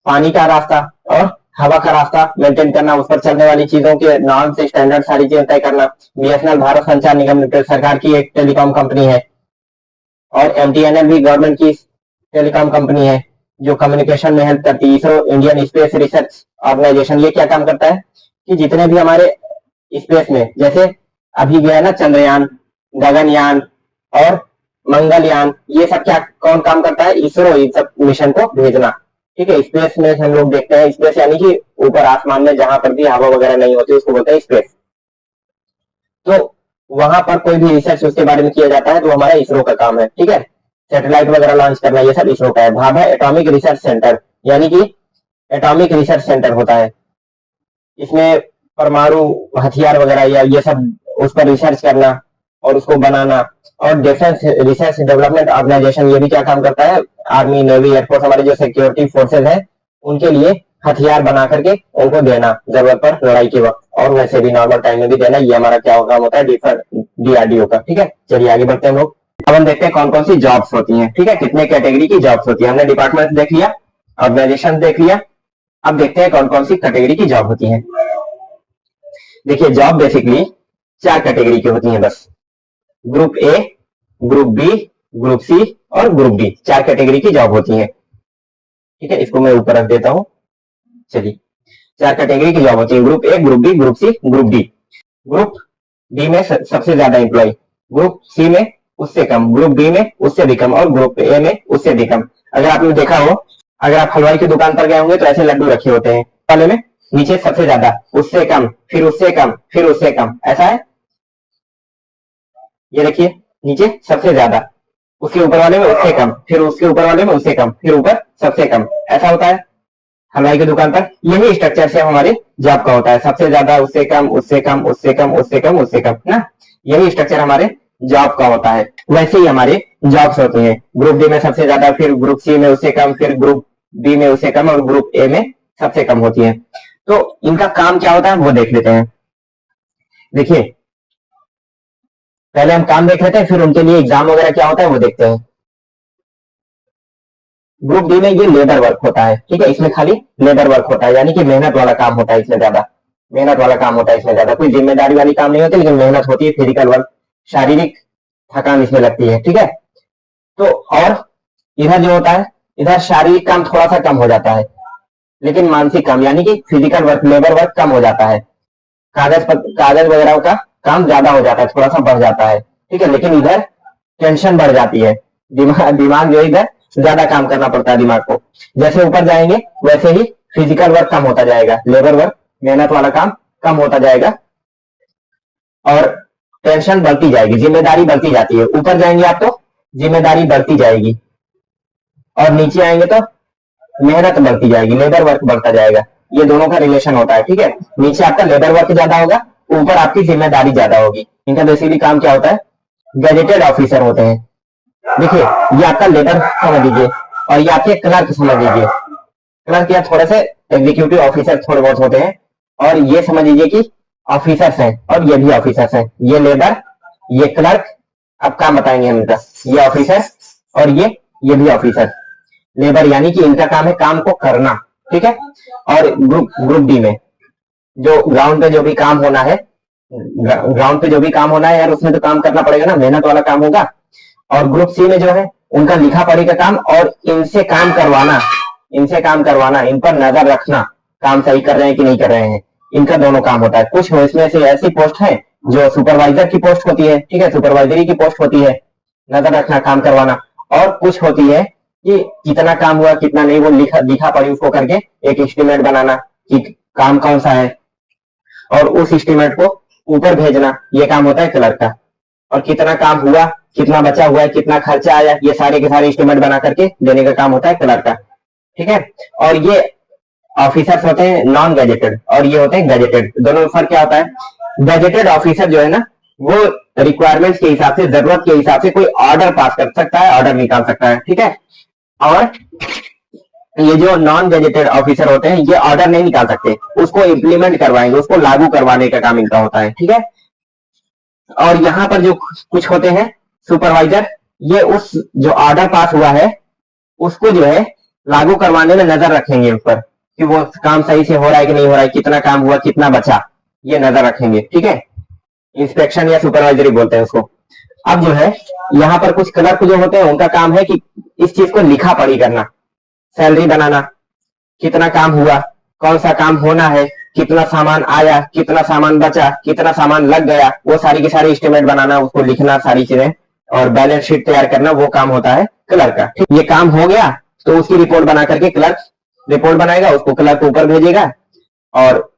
पानी का रास्ता और हवा का रास्ता मेंटेन करना, उस पर चलने वाली चीजों के नॉर्म्स स्टैंडर्ड सारी चीजें तय करना। बीएसएनएल भारत संचार निगम लिमिटेड सरकार की एक टेलीकॉम कंपनी है, और एमटीएनएल भी गवर्नमेंट की टेलीकॉम कंपनी है जो कम्युनिकेशन में हेल्प करती है। ISRO Indian space research organisation, ये क्या काम करता है कि जितने भी हमारे स्पेस में, जैसे अभी गया ना चंद्रयान, गगनयान और मंगलयान, ये सब क्या कौन काम करता है, इसरो, इन सब मिशन को भेजना। ठीक है, स्पेस में हम लोग देखते हैं, स्पेस यानी कि ऊपर आसमान में जहां पर भी हवा वगैरह नहीं होती उसको बोलते हैं स्पेस। तो वहां पर कोई भी रिसर्च उसके बारे में किया जाता है तो हमारा इसरो का काम है। ठीक है, सैटेलाइट वगैरह लॉन्च करना, ये सब इसरो का है। भाभा एटॉमिक रिसर्च सेंटर यानी कि एटॉमिक रिसर्च सेंटर होता है, इसमें परमाणु हथियार वगैरह या ये सब उस पर रिसर्च करना और उसको बनाना। और डिफेंस रिसर्च डेवलपमेंट ऑर्गेनाइजेशन, ये भी क्या काम करता है, आर्मी, नेवी, एयरफोर्स, हमारे जो सिक्योरिटी फोर्सेज है उनके लिए हथियार बना करके उनको देना जरूरत पर लड़ाई के वक्त, और वैसे भी नॉर्मल टाइम में भी देना। ये हमारा क्या काम होता है, डीआरडीओ का। ठीक है, चलिए आगे बढ़ते हैं हम लोग। अब हम देखते हैं कौन कौन सी जॉब्स होती हैं। ठीक है, कितने कैटेगरी की जॉब्स होती है, हमने डिपार्टमेंट देख लिया, ऑर्गेनाइजेशन देख लिया, अब देखते हैं कौन कौन सी कैटेगरी की जॉब होती है। देखिए, जॉब बेसिकली 4 कैटेगरी की होती है बस, group A, group B, group C और ग्रुप डी, 4 कैटेगरी की जॉब होती है। ठीक है, इसको मैं ऊपर रख देता हूं। चलिए, 4 कैटेगरी की जॉब होती है, group A, group B, group C, group D. Group D में सबसे ज्यादा एम्प्लॉय ग्रुप सी में उससे कम, ग्रुप बी में उससे भी कम और ग्रुप ए में उससे भी कम। अगर आपने देखा हो, अगर आप हलवाई की दुकान पर गए होंगे तो ऐसे लड्डू रखे होते हैं, वाले में नीचे सबसे ज्यादा, उससे कम, फिर उससे कम, फिर उससे कम, ऐसा है। ये देखिए नीचे सबसे ज्यादा, उसके ऊपर वाले में उससे कम, फिर उसके ऊपर वाले में उससे कम, फिर ऊपर सबसे कम, ऐसा होता है हलवाई की दुकान पर। यही स्ट्रक्चर से हमारे जॉब का होता है, सबसे ज्यादा, उससे कम, उससे कम, उससे कम, उससे कम, उससे कम ना, यही स्ट्रक्चर हमारे जॉब का होता है। वैसे ही हमारे जॉब्स होती हैं, ग्रुप डी में सबसे ज्यादा, फिर ग्रुप सी में उससे कम, फिर ग्रुप बी में उससे कम और ग्रुप ए में सबसे कम होती है। तो इनका काम क्या होता है वो देख लेते हैं। देखिए पहले हम काम देख लेते हैं, फिर उनके लिए एग्जाम वगैरह क्या होता है वो देखते हैं। ग्रुप डी में ये लेबर वर्क होता है, ठीक है, इसमें खाली लेबर वर्क होता है, यानी कि मेहनत वाला काम होता है, इसमें ज्यादा मेहनत वाला काम होता है, इसमें ज्यादा कोई जिम्मेदारी वाली काम नहीं होती, लेकिन मेहनत होती है, फिजिकल वर्क, शारीरिक थकान इसमें लगती है, ठीक है। तो और इधर जो होता है, इधर शारीरिक काम थोड़ा सा कम हो जाता है, लेकिन मानसिक काम यानी कि फिजिकल वर्क, लेबर वर्क कम हो जाता है, कागज वगैरह का काम ज्यादा हो जाता है, थोड़ा सा बढ़ जाता है, ठीक है। लेकिन इधर टेंशन बढ़ जाती है, दिमाग जो इधर ज्यादा काम करना पड़ता है दिमाग को। जैसे ऊपर जाएंगे वैसे ही फिजिकल वर्क कम होता जाएगा, लेबर वर्क, मेहनत वाला काम कम होता जाएगा और टेंशन बढ़ती जाएगी, जिम्मेदारी बढ़ती जाती है। ऊपर जाएंगे आप तो जिम्मेदारी बढ़ती जाएगी और नीचे आएंगे तो मेहनत बढ़ती जाएगी, लेबर वर्क बढ़ता जाएगा। ये दोनों का रिलेशन होता है, ठीक है। नीचे आपका लेबर वर्क ज्यादा होगा, ऊपर आपकी जिम्मेदारी ज्यादा होगी। इनका बेसिकली काम क्या होता है, गैजेटेड ऑफिसर होते हैं। देखिए ये आपका लेबर समझ लीजिए और ये आपके क्लर्क समझ लीजिए। क्लर्क या थोड़े से एग्जीक्यूटिव ऑफिसर थोड़े बहुत होते हैं, और ये समझ लीजिए कि ऑफिसर्स हैं और ये भी ऑफिसर्स हैं। ये लेबर, ये क्लर्क, अब काम बताएंगे हम इनका। ये ऑफिसर और ये भी ऑफिसर। लेबर यानी कि इनका काम है काम को करना, ठीक है। और ग्रुप डी में जो ग्राउंड पे जो भी काम होना है, ग्राउंड पे जो भी काम होना है यार, उसमें तो काम करना पड़ेगा ना, मेहनत वाला काम होगा। और ग्रुप सी में जो है उनका लिखा पढ़ी का काम और इनसे काम करवाना, इन पर नजर रखना, काम सही कर रहे हैं कि नहीं कर रहे हैं, इनका दोनों काम होता है। कुछ इसमें से ऐसी पोस्ट है जो सुपरवाइजर की पोस्ट होती है, ठीक है, सुपरवाइजरी की पोस्ट होती है, नजर रखना, काम करवाना। और कुछ होती है कि कितना काम हुआ कितना नहीं, वो लिखा पढ़ी उसको करके एक एस्टिमेट बनाना कि काम कौन सा है और उस एस्टिमेट को ऊपर भेजना, ये काम होता है क्लर्क का। और कितना काम हुआ, कितना बचा हुआ है, कितना खर्चा आया, ये सारे के सारे एस्टिमेट बना करके देने का काम होता है क्लर्क का, ठीक है। और ये ऑफिसर्स होते हैं नॉन गैजेटेड और ये होते हैं गैजेटेड। दोनों में फर्क क्या होता है, गैजेटेड ऑफिसर जो है ना, वो रिक्वायरमेंट्स के हिसाब से, जरूरत के हिसाब से कोई ऑर्डर पास कर सकता है, ऑर्डर निकाल सकता है, ठीक है। और ये जो नॉन गैजेटेड ऑफिसर होते हैं, ये ऑर्डर नहीं निकाल सकते, उसको इम्प्लीमेंट करवाएंगे, उसको लागू करवाने का काम इनका होता है, ठीक है। और यहाँ पर जो कुछ होते हैं सुपरवाइजर, ये उस जो ऑर्डर पास हुआ है उसको जो है लागू करवाने में नजर रखेंगे उस पर कि वो काम सही से हो रहा है कि नहीं हो रहा है, कितना काम हुआ कितना बचा, ये नजर रखेंगे, ठीक है। इंस्पेक्शन या सुपरवाइजरी बोलते हैं उसको। अब जो है यहाँ पर कुछ क्लर्क जो होते हैं, उनका काम है कि इस चीज को लिखा पढ़ी करना, सैलरी बनाना, कितना काम हुआ, कौन सा काम होना है, कितना सामान आया, कितना सामान बचा, कितना सामान लग गया, वो सारी की सारी एस्टिमेट बनाना, उसको लिखना, सारी चीजें, और बैलेंस शीट तैयार करना, वो काम होता है क्लर्क का। ये काम हो गया तो उसकी रिपोर्ट बना करके क्लर्क रिपोर्ट बनाएगा, उसको क्लर्क ऊपर भेजेगा और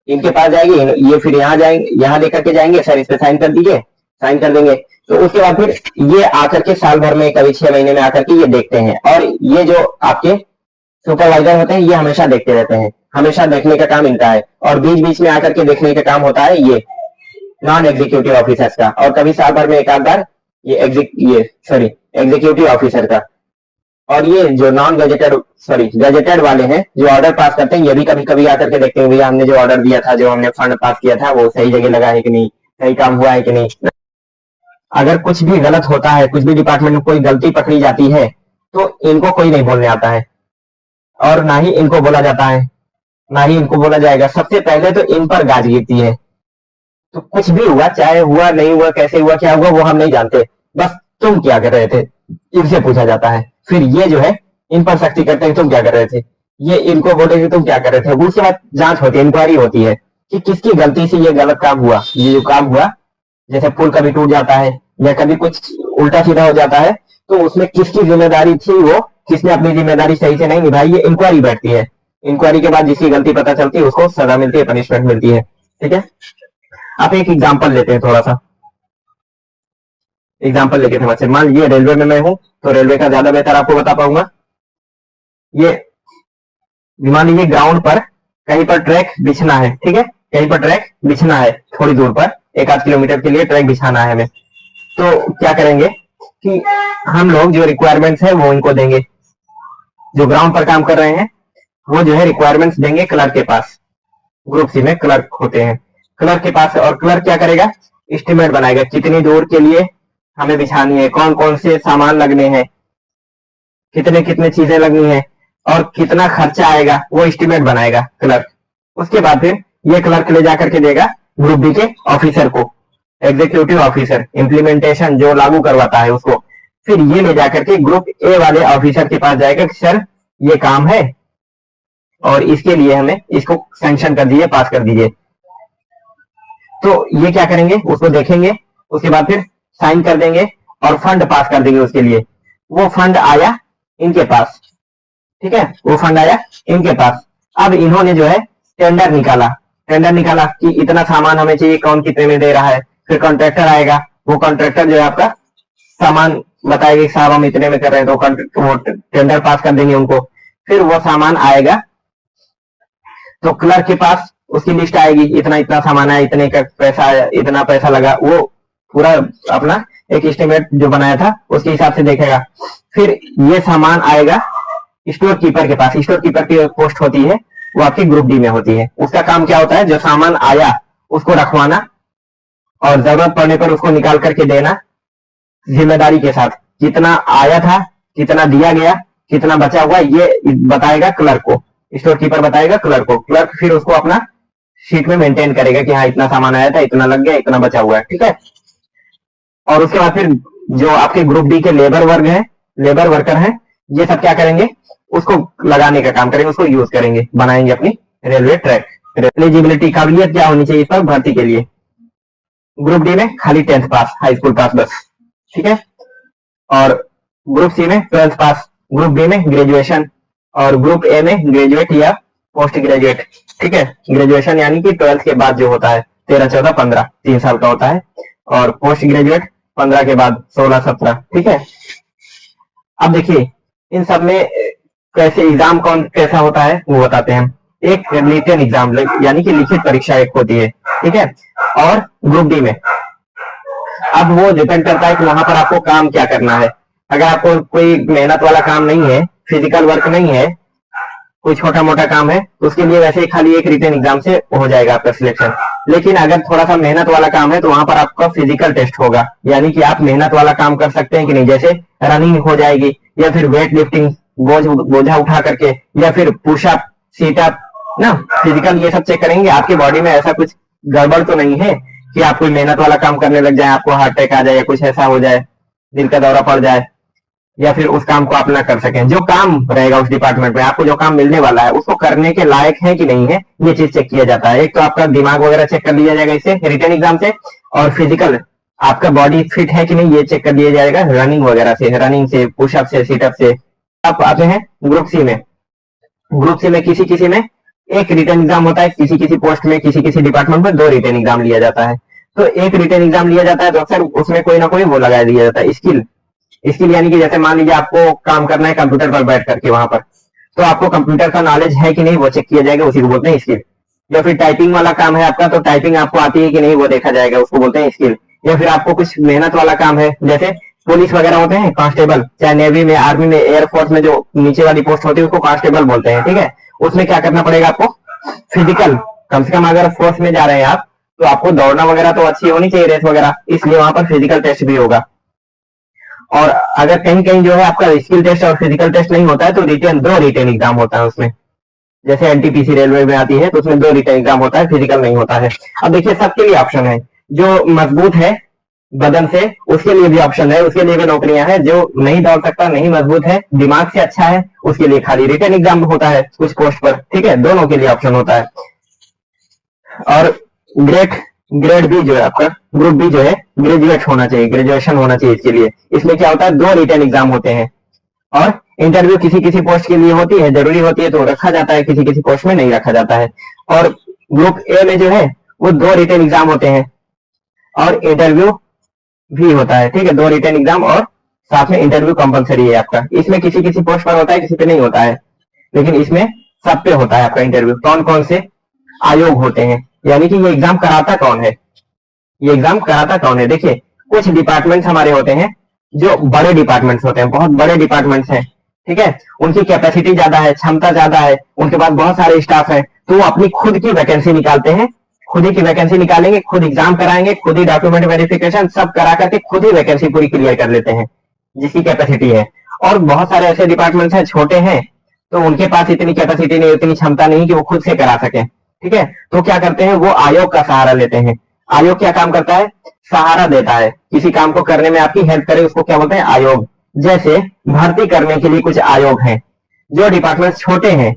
इनके पास जाएगी, ये फिर यहाँ जाएंगे, यहाँ लेकर के जाएंगे, सर इस पे साइन कर दीजिए, साइन कर देंगे। तो उसके बाद फिर ये आकर के साल भर में, कभी 6 महीने में आकर के ये देखते हैं। और ये जो आपके सुपरवाइजर होते हैं, ये हमेशा देखते रहते हैं, हमेशा देखने का काम इनका है। और बीच बीच में आकर के देखने का काम होता है ये नॉन एग्जीक्यूटिव ऑफिसर्स का, और कभी साल भर में एक आध बार ये एग्जीक्यूटिव ऑफिसर का। और ये जो नॉन गजेटेड वाले हैं जो ऑर्डर पास करते हैं, ये भी कभी कभी आकर के देखते हैं भैया हमने जो ऑर्डर दिया था, जो हमने फंड पास किया था, वो सही जगह लगा है कि नहीं, सही काम हुआ है कि नहीं। अगर कुछ भी गलत होता है, कुछ भी डिपार्टमेंट में कोई गलती पकड़ी जाती है, तो इनको कोई नहीं बोलने आता है और ना ही इनको बोला जाता है, ना ही इनको बोला जाएगा। सबसे पहले तो इन पर गाज गिरती है। तो कुछ भी हुआ, चाहे हुआ नहीं हुआ, कैसे हुआ, क्या हुआ, वो हम नहीं जानते, बस तुम क्या कर रहे थे, इनसे पूछा जाता है। फिर ये जो है इन पर सख्ती करते हैं, तुम क्या कर रहे थे, ये इनको बोलेंगे तुम क्या कर रहे थे। उसके बाद जांच होती है, इंक्वायरी होती है कि किसकी गलती से ये गलत काम हुआ। ये जो काम हुआ, जैसे पुल कभी टूट जाता है, या कभी कुछ उल्टा सीधा हो जाता है, तो उसमें किसकी जिम्मेदारी थी, वो किसने अपनी जिम्मेदारी सही से नहीं निभाई, ये इंक्वायरी बैठती है। इंक्वायरी के बाद जिसकी गलती पता चलती है उसको सजा मिलती है, पनिशमेंट मिलती है। ठीक है, आप एक एग्जाम्पल लेते हैं, थोड़ा सा एग्जाम्पल लेके समझ से। मान लीजिए रेलवे में मैं हूं, तो रेलवे का ज्यादा बेहतर आपको बता पाऊंगा। ये मान लीजिए ग्राउंड पर कहीं पर ट्रैक बिछना है, ठीक है, कहीं पर ट्रैक बिछना है, थोड़ी दूर पर 1-8 किलोमीटर के लिए ट्रैक बिछाना है हमें। तो क्या करेंगे कि हम लोग जो रिक्वायरमेंट्स है वो इनको देंगे, जो ग्राउंड पर काम कर रहे हैं वो जो है रिक्वायरमेंट्स देंगे क्लर्क के पास। ग्रुप सी में क्लर्क होते हैं, क्लर्क के पास, और क्लर्क क्या करेगा, एस्टिमेट बनाएगा कितनी दूर के लिए हमें बिछानी है, कौन कौन से सामान लगने हैं, कितने कितने चीजें लगनी है और कितना खर्चा आएगा, वो एस्टिमेट बनाएगा क्लर्क। उसके बाद फिर ये क्लर्क ले जाकर के देगा ग्रुप बी के ऑफिसर को, एग्जीक्यूटिव ऑफिसर, इम्प्लीमेंटेशन जो लागू करवाता है उसको। फिर ये ले जाकर के ग्रुप ए वाले ऑफिसर के पास जाएगा कि सर ये काम है और इसके लिए हमें इसको सैंक्शन कर दीजिए, पास कर दीजिए। तो ये क्या करेंगे, उसको देखेंगे, उसके बाद फिर साइन कर देंगे और फंड पास कर देंगे उसके लिए। वो फंड आया इनके पास, ठीक है, वो फंड आया इनके पास। अब इन्होंने जो है टेंडर निकाला, कि इतना सामान हमें चाहिए, कौन कितने में दे रहा है। फिर कॉन्ट्रैक्टर आएगा, वो कॉन्ट्रैक्टर जो है आपका सामान बताएगा कि साहब हम इतने में कर रहे हैं, तो वो टेंडर पास कर देंगे उनको। फिर वो सामान आएगा तो क्लर्क के पास उसकी लिस्ट आएगी, इतना इतना सामान आया, इतने का पैसा आया, इतना पैसा लगा, वो पूरा अपना एक एस्टिमेट जो बनाया था उसके हिसाब से देखेगा। फिर ये सामान आएगा स्टोर कीपर के पास। स्टोर कीपर की पोस्ट होती है वो आपकी ग्रुप डी में होती है। उसका काम क्या होता है, जो सामान आया उसको रखवाना और जरूरत पड़ने पर उसको निकाल करके देना, जिम्मेदारी के साथ। कितना आया था, कितना दिया गया, कितना बचा हुआ, ये बताएगा क्लर्क को, स्टोर कीपर बताएगा क्लर्क को। क्लर्क फिर उसको अपना शीट में मेंटेन करेगा कि हाँ इतना सामान आया था, इतना लग गया, इतना बचा हुआ है, ठीक है। और उसके बाद फिर जो आपके ग्रुप डी के लेबर वर्कर हैं, ये सब क्या करेंगे, उसको लगाने का काम करेंगे, उसको यूज करेंगे, बनाएंगे अपनी रेलवे ट्रैक। एलिजिबिलिटी, काबिलियत क्या होनी चाहिए इस पर भर्ती के लिए, ग्रुप डी में खाली 10th पास, हाई स्कूल पास बस, ठीक है। और ग्रुप सी में 12th पास, ग्रुप बी में ग्रेजुएशन, और ग्रुप ए में ग्रेजुएट या पोस्ट ग्रेजुएट, ठीक है। ग्रेजुएशन यानी कि 12th के बाद जो होता है 13, 14, 15 3 साल का होता है, और पोस्ट ग्रेजुएट 15 के बाद 16, 17, ठीक है। अब देखिए इन सब में कैसे एग्जाम कौन कैसा होता है वो बताते हैं हम। एक रिटन एग्जाम यानी कि लिखित परीक्षा एक होती है, ठीक है। और ग्रुप डी में अब वो डिपेंड करता है कि वहां पर आपको काम क्या करना है। अगर आपको कोई मेहनत वाला काम नहीं है, फिजिकल वर्क नहीं है, कोई छोटा मोटा काम है, तो उसके लिए वैसे ही खाली एक रिटन एग्जाम से हो जाएगा आपका सिलेक्शन। लेकिन अगर थोड़ा सा मेहनत वाला काम है तो वहां पर आपका फिजिकल टेस्ट होगा, यानी कि आप मेहनत वाला काम कर सकते हैं कि नहीं, जैसे रनिंग हो जाएगी, या फिर वेट लिफ्टिंग, बोझा उठा करके, या फिर पुशअप, सीटअप ना, फिजिकल ये सब चेक करेंगे आपकी बॉडी में ऐसा कुछ गड़बड़ तो नहीं है कि आप कोई मेहनत वाला काम करने लग जाए, आपको हार्ट अटैक आ जाए, या कुछ ऐसा हो जाए, दिल का दौरा पड़ जाए, या फिर उस काम को आप ना कर सकें। जो काम रहेगा उस डिपार्टमेंट में, आपको जो काम मिलने वाला है उसको करने के लायक है कि नहीं है, ये चीज चेक किया जाता है। एक तो आपका दिमाग वगैरह चेक कर लिया जाएगा इससे, रिटन एग्जाम से, और फिजिकल आपका बॉडी फिट है कि नहीं ये चेक कर लिया जाएगा रनिंग वगैरह से, रनिंग से, पुशअप से, सीटअप से। आप आते हैं ग्रुप सी में। ग्रुप सी में किसी में एक रिटन एग्जाम होता है, किसी पोस्ट में, किसी डिपार्टमेंट में 2 रिटन एग्जाम लिया जाता है। तो एक रिटन एग्जाम लिया जाता है तो अक्सर उसमें कोई ना कोई वो लगा दिया जाता है, स्किल यानी कि जैसे मान लीजिए आपको काम करना है कंप्यूटर पर बैठ करके वहां पर, तो आपको कंप्यूटर का नॉलेज है कि नहीं वो चेक किया जाएगा, उसी को बोलते हैं स्किल। या फिर टाइपिंग वाला काम है आपका, तो टाइपिंग आपको आती है कि नहीं वो देखा जाएगा, उसको बोलते हैं स्किल। या फिर आपको कुछ मेहनत वाला काम है, जैसे पुलिस वगैरह होते हैं, कांस्टेबल, चाहे नेवी में, आर्मी में, एयरफोर्स में जो नीचे वाली पोस्ट होती है उसको कांस्टेबल बोलते हैं, ठीक है। उसमें क्या करना पड़ेगा आपको, फिजिकल, कम से कम अगर फोर्स में जा रहे हैं आप तो आपको दौड़ना वगैरह तो अच्छी होनी चाहिए, रेस वगैरह, इसलिए वहां पर फिजिकल टेस्ट भी होगा। और अगर कहीं जो है आपका स्किल टेस्ट और फिजिकल टेस्ट नहीं होता है तो 2 रिटन एग्जाम होता है उसमें, जैसे एनटीपीसी रेलवे में आती है तो उसमें 2 रिटन एग्जाम होता है, फिजिकल नहीं होता है। अब देखिए सबके लिए ऑप्शन है, जो मजबूत है बदन से उसके लिए भी ऑप्शन है, उसके लिए भी नौकरियां हैं। जो नहीं दौड़ सकता, नहीं मजबूत है, दिमाग से अच्छा है, उसके लिए खाली रिटन एग्जाम होता है कुछ पोस्ट पर, ठीक है। दोनों के लिए ऑप्शन होता है। और ग्रेट ग्रेड बी जो है आपका, ग्रुप बी जो है ग्रेजुएट होना चाहिए, ग्रेजुएशन होना चाहिए इसके लिए। इसमें क्या होता है, 2 रिटन एग्जाम होते हैं और इंटरव्यू किसी किसी पोस्ट के लिए होती है, जरूरी होती है तो रखा जाता है, किसी किसी पोस्ट में नहीं रखा जाता है। और ग्रुप ए में जो है वो 2 रिटन एग्जाम होते हैं और इंटरव्यू भी होता है, ठीक है। 2 रिटन एग्जाम और साथ में इंटरव्यू कंपलसरी है आपका। इसमें किसी किसी पोस्ट पर होता है, किसी पे नहीं होता है, लेकिन इसमें सब पे होता है आपका इंटरव्यू। कौन कौन से आयोग होते हैं, यानी कि ये एग्जाम कराता कौन है, ये एग्जाम कराता कौन है। देखिए कुछ डिपार्टमेंट्स हमारे होते हैं जो बड़े डिपार्टमेंट्स होते हैं, बहुत बड़े डिपार्टमेंट्स हैं, ठीक है। उनकी कैपेसिटी ज्यादा है, क्षमता ज्यादा है, उनके पास बहुत सारे स्टाफ है, तो वो अपनी खुद की वैकेंसी निकालते हैं, खुद ही की वैकेंसी निकालेंगे, खुद एग्जाम कराएंगे, खुद ही डॉक्यूमेंट वेरिफिकेशन सब करा करके खुद ही वैकेंसी पूरी क्लियर कर लेते हैं जिसकी कैपेसिटी है। और बहुत सारे ऐसे डिपार्टमेंट्स हैं छोटे हैं तो उनके पास इतनी कैपेसिटी नहीं, इतनी क्षमता नहीं कि वो खुद से करा सके, ठीक है। तो क्या करते हैं, वो आयोग का सहारा लेते हैं। आयोग क्या काम करता है, सहारा देता है, किसी काम को करने में आपकी हेल्प करे उसको क्या बोलते हैं, आयोग। जैसे भर्ती करने के लिए कुछ आयोग हैं, जो डिपार्टमेंट छोटे हैं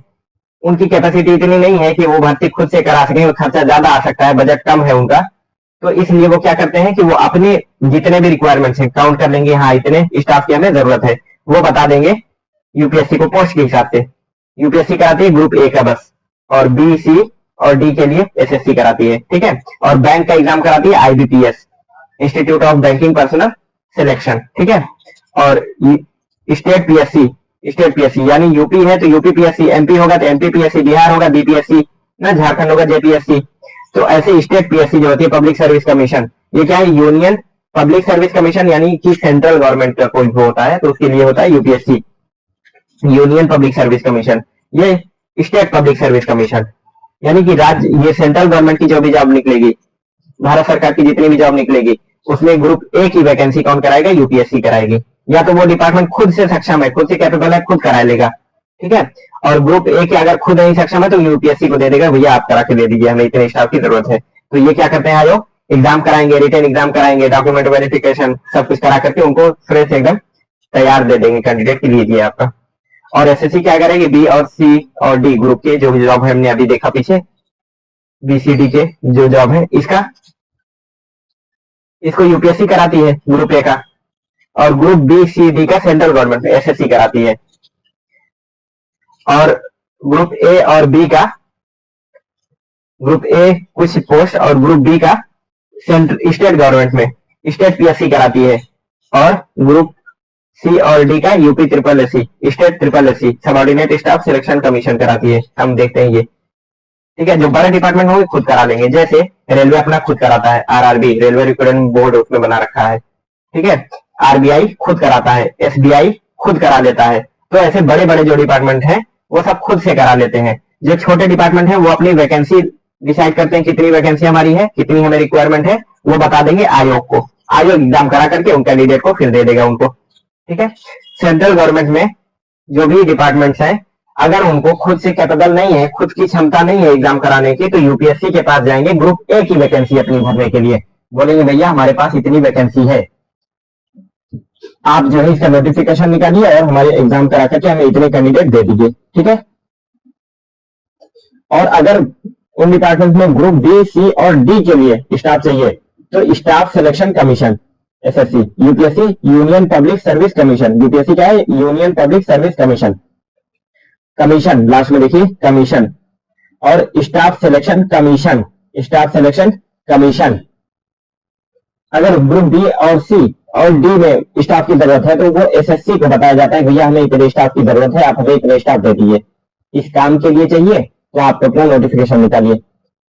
उनकी कैपेसिटी इतनी नहीं है कि वो भर्ती खुद से करा सकें, खर्चा ज्यादा आ सकता है, बजट कम है उनका, तो इसलिए वो क्या करते हैं कि वो अपने जितने भी रिक्वायरमेंट्स हैं काउंट कर लेंगे, हाँ इतने स्टाफ की हमें जरूरत है, वो बता देंगे यूपीएससी को पोस्ट के हिसाब से। यूपीएससी कराती है ग्रुप ए का बस, और बी सी और डी के लिए एसएससी कराती है, ठीक है। और बैंक का एग्जाम कराती है IBPS, institute of banking personal selection, ठीक है। और स्टेट पीएससी, स्टेट पीएससी यानी यूपी है तो यूपी पीएससी, एमपी होगा तो एमपी पीएससी, बिहार होगा बीपीएससी ना, झारखंड होगा जेपीएससी। तो ऐसे स्टेट पीएससी जो होती है पब्लिक सर्विस कमीशन, ये क्या है, यूनियन पब्लिक सर्विस कमीशन, यानी कि सेंट्रल गवर्नमेंट का कोई वो होता है तो उसके लिए होता है UPSC, union public service commission. ये स्टेट पब्लिक सर्विस कमीशन यानी कि राज्य, ये सेंट्रल गवर्नमेंट की जो भी जॉब निकलेगी, भारत सरकार की जितनी भी जॉब निकलेगी उसमें ग्रुप ए की वैकेंसी कौन कराएगा, यूपीएससी कराएगी, या तो वो डिपार्टमेंट खुद से सक्षम है, खुद से कैपेबल है, खुद करा लेगा, ठीक है। और ग्रुप ए के अगर खुद नहीं सक्षम है तो यूपीएससी को दे देगा, भैया आप करा के दे दीजिए, हमें इतने स्टाफ की जरूरत है। तो ये क्या करते हैं आयोग, एग्जाम कराएंगे, रिटन एग्जाम कराएंगे, डॉक्यूमेंट वेरिफिकेशन सब कुछ करा करके उनको फ्रेश एकदम तैयार दे देंगे कैंडिडेट की, लीजिए आपका। और एसएससी क्या करेगी, बी और सी और डी ग्रुप के जो भी जॉब है, हमने अभी देखा पीछे बीसीडी के जो जॉब है इसका, इसको यूपीएससी कराती है ग्रुप ए का, और ग्रुप बी सी डी का सेंट्रल गवर्नमेंट एसएससी कराती है। और ग्रुप ए और बी का, ग्रुप ए कुछ पोस्ट और ग्रुप बी का स्टेट गवर्नमेंट में स्टेट पीएससी कराती है, और ग्रुप सी और डी का UP triple SC, state triple SC subordinate staff selection commission कराती है। हम देखते हैं ये, ठीक है। जो बड़े डिपार्टमेंट होंगे खुद करा लेंगे, जैसे रेलवे अपना खुद कराता है, आरआरबी रेलवे रिक्रूटमेंट बोर्ड उसमें बना रखा है, ठीक है। आरबीआई खुद कराता है, एसबीआई खुद करा लेता है। तो ऐसे बड़े बड़े जो डिपार्टमेंट हैं वो सब खुद से करा लेते हैं। जो छोटे डिपार्टमेंट है वो अपनी वैकेंसी डिसाइड करते हैं, कितनी वैकेंसी हमारी है, कितनी हमें रिक्वायरमेंट है, वो बता देंगे आयोग को, आयोग एग्जाम करा करके उन कैंडिडेट को फिर दे देगा उनको, ठीक है। सेंट्रल गवर्नमेंट में जो भी डिपार्टमेंट्स हैं अगर उनको खुद से कैपेबल नहीं है, खुद की क्षमता नहीं है एग्जाम कराने की, तो यूपीएससी के पास जाएंगे ग्रुप ए की वैकेंसी अपनी भरने के लिए, बोलेंगे भैया हमारे पास इतनी वैकेंसी है, आप जो है इसका नोटिफिकेशन निकालिए और हमारे एग्जाम करा करके हमें इतने कैंडिडेट दे दीजिए, ठीक है। और अगर उन डिपार्टमेंट में ग्रुप बी सी और डी के लिए स्टाफ चाहिए तो staff selection commission SSC, UPSC union public service commission, UPSC क्या है, union public service commission, commission last में देखिए कमीशन, और staff selection commission, staff selection commission. अगर ग्रुप बी और सी और डी में स्टाफ की जरूरत है तो वो एसएससी को बताया जाता है, भैया हमें इतने स्टाफ की जरूरत है, आप हमें इतने स्टाफ दे दीजिए, इस काम के लिए चाहिए तो आप अपना नोटिफिकेशन निकालिए।